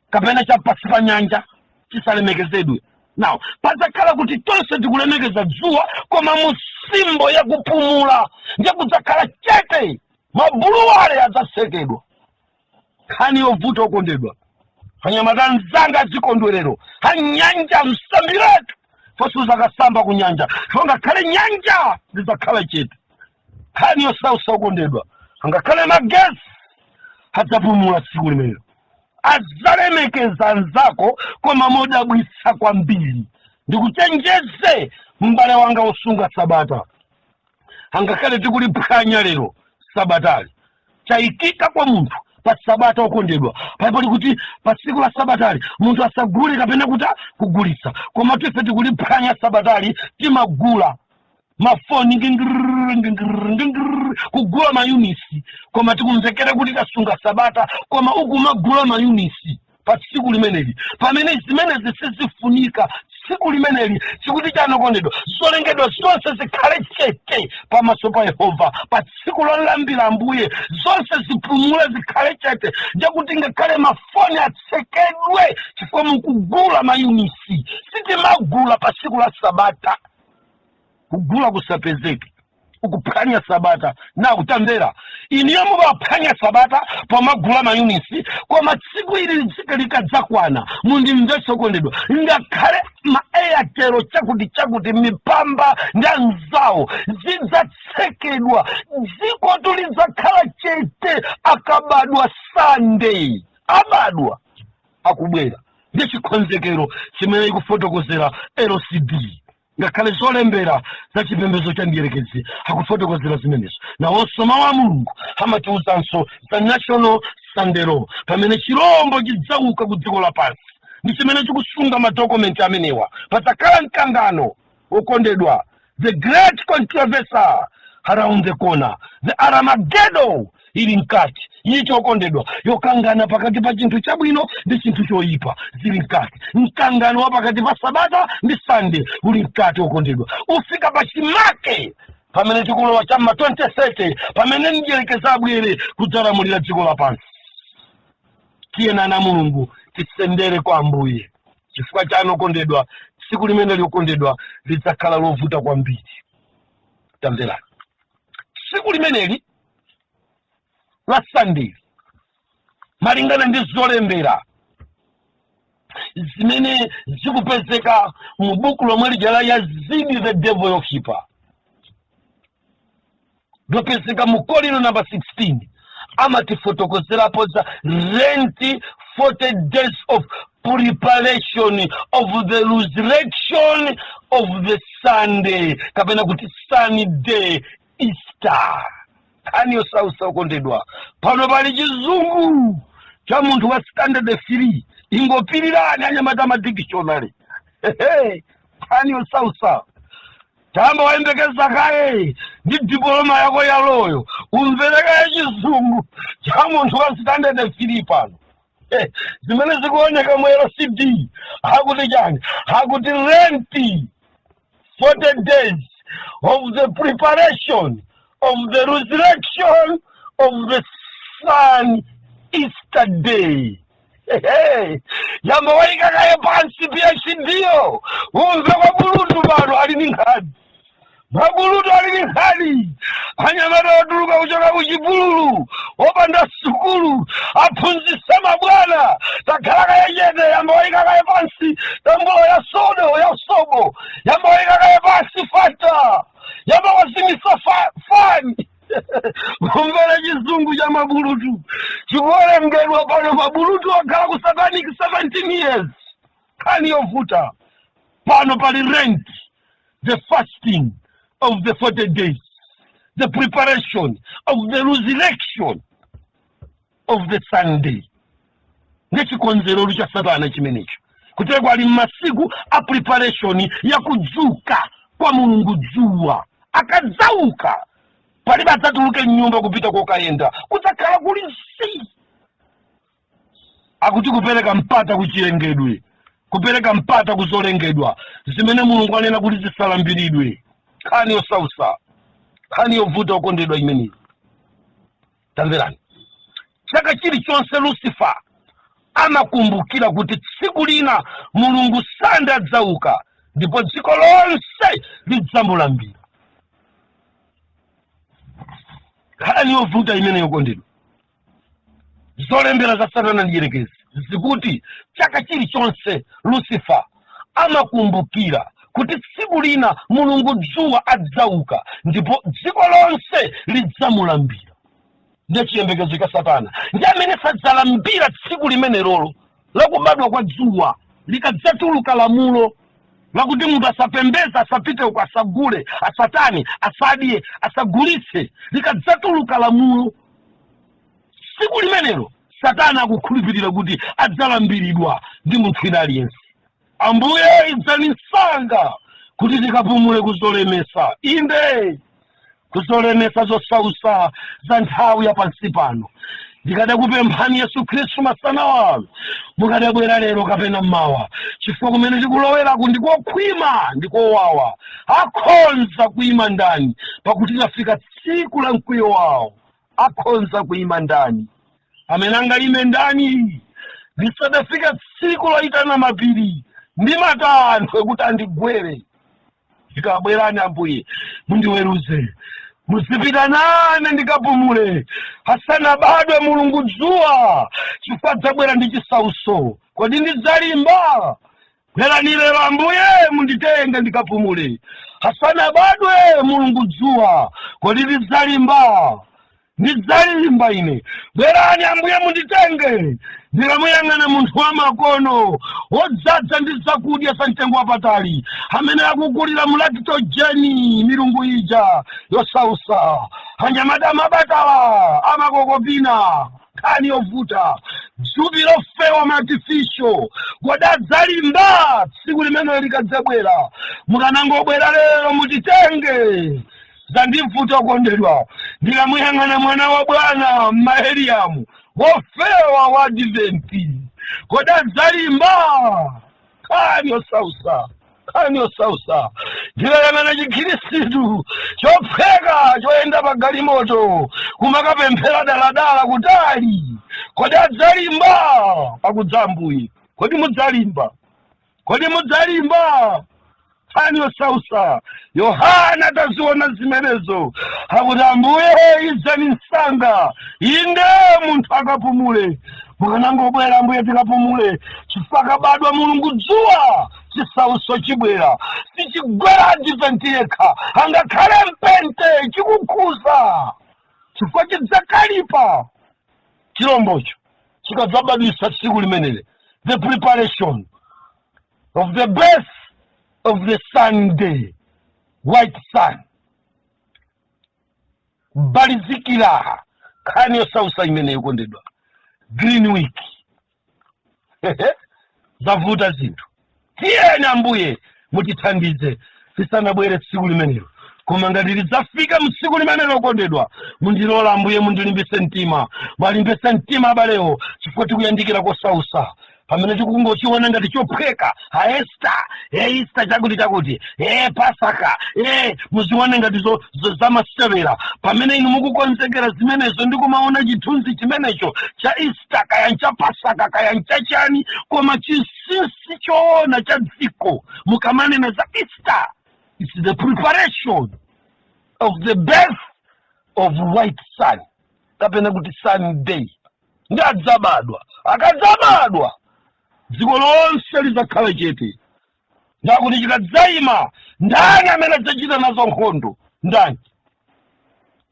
kapena cha pasi pa nyanja, chisalemekezedwe. Now padzakhala kuti tonse tikulemekeza dzuwa koma musimbo ya kupumula, ndiye kudzakhala chete, mabuluwale adzasekedwa. Khani yovuta okondedwa, anyamata nzanga zikondwerero, anyanja msambiretu fosu zakasamba kunyanja, ngakhale nyanja zidzakhala chete. Khani yosausa okondedwa, ngakhale magesi adzapumula siku limenelo. Azalemekeza anzako koma modabwitsa kwambiri. Ndikuchenjeze mbale wanga osunga sabata, angakhale tikuliphwanya lero sabatali chaitika kwa munthu pa sabata okondedwa. Pali kuti pa tsiku la sabatali munthu asagule kapena kuti kugulitsa, koma ife tikuliphwanya sabatali, timagula mafoni kugula mayunisi, koma tikumvekera kuti kasunga sabata koma ukumagula mayunisi pa tsiku limeneli, pamene zimene zisizifunika tsiku limeneli. Chikuti chano kondedwa, zolengedwa zonse zikhale chete pamaso pa Yehova pa tsiku lolambira Ambuye, zonse zipumule zikhale chete. Ndiyakuti ngakhale mafoni atsekedwe chifukwa mukugula mayunisi. Sitimagula pa tsiku la sabata, kugula kusapezeke, ukuphwanya sabata. Na utamvera iniyo mubaphwanya sabata pomagula mayunisi, koma tsiku ili litsike likadzakwana mundimvetse okondedwa, ngakhale maeyatero chakuti mipamba ndi anzawo zidzatsekedwa, dziko tulidzakhala chete. Akabadwa Sunday, abadwa akubwera, ndi chikonzekero chimene ikufotokozera LCD. Ngakhale zolembera za chipembedzo cha ndiyerekezi akufotokozera zimenezo. Nawonso mawu a Mulungu amatiwuzanso za National Sunday Law, pamene chirombo chidzauka ku dziko lapansi. Ndi chimene chikusunga madokumenti amenewa. Padzakhala mkangano okondedwa, the great controversy around the corner, the Armageddon ili mkati. Ichi okondedwa, yokangana pakati pa chinthu chabwino ndi chinthu choyipa zili mkati. Mkangano wa pakati pa sabata ndi Sunday uli mkati okondedwa. Ufika pa chimake pamene tikulowa chamma 2030, pamene ndiyerekeza abwere kudzalamulira dziko lapansi. Tiyena na Mulungu tisendere kwa Ambuye. Chifukwa chano okondedwa, tsiku limene liokondedwa lidzakhala lovuta kwambiri. Tamverani. tsiku limeneli la Sunday malingana ndi zolembera zimene zikupezeka mu buku lomwe lija la Yazidi the Devil Worshiper lopezeka mu Korinto number 16 amatifotokozerapo za 40 days of preparation of the resurrection of the Sunday kapena kuti Sunday Easter. Kaniyo sausa ukondedwa pano pali chizungu cha munthu wa standard 3 ingopirirani anyamata ma dictionary. Kaniyo sausa tamba wayembekeza kaye ndi diploma yako ya loyo umvereka chizungu cha munthu wa standard 3 pano. Zimene zikuoneka mu LCD hakuti chani hakuti renti 40 days of the preparation of the resurrection of the sun Easter day. Yamba waika kaye pansi PhD-yo umve kwa bulutu bano ali ni nkhani mabulutu ali ni nkhani anyamata otuluka kuchoka kuchipululu opanda sukulu aphunzitsa mabwana takhala kaye chete yamba waika kaye pansi tambulo ya sodo ya sobo yamba waika kaye pansi fata yamba wazimisa fani umvera chizungu cha mabulutu chikuolengedwa pano mabulutu akhala ku satanic 17 years kani yovuta pano pali rent the fasting of the 40 days the preparation of the resurrection of the Sunday ngechikonzero cha satana chimenecho kuti kwali masiku a preparation ya kudzuka kwa Mulungu dzuwa akadzauka pali batsatuluke nyumba kupita kokayenda kudzakhala kuli si akuti kupereka mpata kuchilengedwe kupereka mpata kuzolengedwa zimene Mulungu anena kuti zisalambiridwe kani osausa kani yovuta ukondedwa imeneyi. Tamverani chaka chilichonse Lucifer amakumbukira kuti tsiku lina Mulungu sadzauka ndipo dziko lonse lidzamulambira. Kani yovuta imeneyi ukondedwa zolembera za Satana ndiyerekezi zikuti chaka chilichonse Lucifer amakumbukira kuti tsiku lina Mulungu dzuwa adzauka ndipo dziko lonse lidzamulambira. Ndiye chiyembekezo cha Satana ndi amene sadzalambira tsiku limene lolo lakubadwa kwa dzuwa likadzatuluka lamulo lakuti munthu asapembeza asapite uko asagule asatani asadye asagulitse likadzatuluka lamulo tsiku limenelo Satana akukhulupirira kuti adzalambiridwa ndi munthu ina aliyense. Ambuye idzanisanga kuti tikapumule kuzolemesa inde kuzolemesa zosausa za nthawi ya pansi pano. Ndikadakupemphani Yesu Khristu masana wanu mukadabwera lero kapena mmawa chifukwa kumene tikulowera ndikokhwima ndikowawa akhonza kuima ndani pakuti lafika tsiku la mkwiyo wawo akhonza kuima ndani amene angaime ndani lisadafika tsiku loitana mapiri ndi matanthwe kuti andigwere. Ndikabwerani Ambuye mundiweruze musipita nane ndikapumule asanabadwe Mulungu dzuwa chifukwa dzabwera ndi chisauso kodi ndidzalimba. Bwerani lero Ambuye munditenge ndikapumule asanabadwe Mulungu dzuwa kodi ndidzalimba ndidzalimba ine. Bwerani Ambuye munditenge ndikamuyang'ana munthu wa makono wodzadza ndi zakudya za mtengo wapatali amene akugulira mulaktogeni milungu ija yosausa anyamata mabatala amakokopina kani yovuta dzubi lofewa maartificial kodadzalimba tsiku limene likadzabwera mukanangobwera lero mutitenge zandimvuta ukondedwa ndikamuyang'ana mwana wa Bwana Maheriamu wofewa wa Adventi kodadzalimba kani osausa ndikayang'ana chikhristu chopheka choyenda pa galimoto kumakapemphera daladala kutali kodadzalimba pakudza Ambuye kodi mudzalimba hani osausa Yohana ataziona zimenezo akuti Ambuye idzani msanga inde munthu akapumule mwanangu obwera Ambuye tikapumule chifukwa kabadwa Mulungu dzuwa chisauso chibwera sichigwera Advent yekha angakhale mpente chikukhuza chifukwa chidzakalipa chilombocho chikadzabadwisa tsiku limenele the preparation of the birth of the Sunday white sun balizikira khani yosausa imene yokondedwa green week zavuta zinthu tiyeni Ambuye mutithandize tisanabwere tsiku limenelo koma ngati lidzafika mtsiku limenelo okondedwa mundilola Ambuye mundilimbitse mtima mwalimbitse mtima abalewo chifukwa tikuyandikira kosausa pamene tikungochiona ngati chophweka Easter chakuti Pasaka muzione ngati zamasewera pamene inu mukukonzekera zimenezo ndikumaona chithunzi chimenecho cha Easter kaya cha Pasaka kaya cha chani koma chinsinsi choona cha dziko mukamanena za Easter. It's the preparation of the birth of white sun kapena kuti Sunday ndi adzabadwa akadzabadwa dziko lonse lidzakhala chete ndakuti chikadzayima ndani amene adzachita nazo nkhondo ndani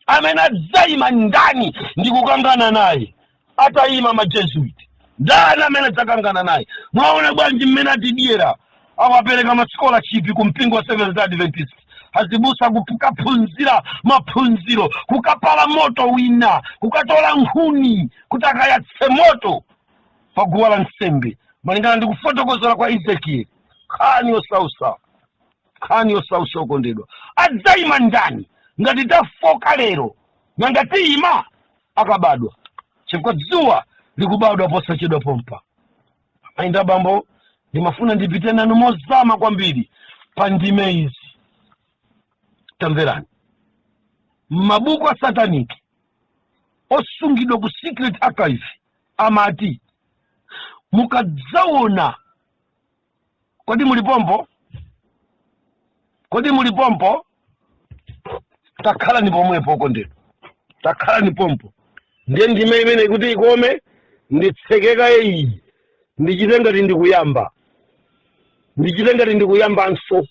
amene adzayima ndani ndi kukangana naye atayima majesuit ndani amene adzakangana naye mwaona bwanji mmene atidyera amapereka masikola chipi kumpingo wa Seventh Adventist azibusa kukaphunzira maphunziro kukapala moto wina kukatola nkhuni kutakayatse moto paguwa la nsembe malingana ndi kufotokozera kwa Ezekiel khani osausa okondedwa adzayima ndani ngati tafoka lero ngati ima akabadwa chifukwa dzuwa likubadwa posachedwa pompa ainda bambo ndimafuna ndipite nanu mozama kwambiri pa ndime izi tamverani mabuku a satanic osungidwa ku secret archive amati mukadzaona kodi mulipompo takhala ni pomwepo okondedwa takhala ni pompo ndiye ndime imene kuti ikome nditsekeka iyi ndichite ngati ndikuyamba nso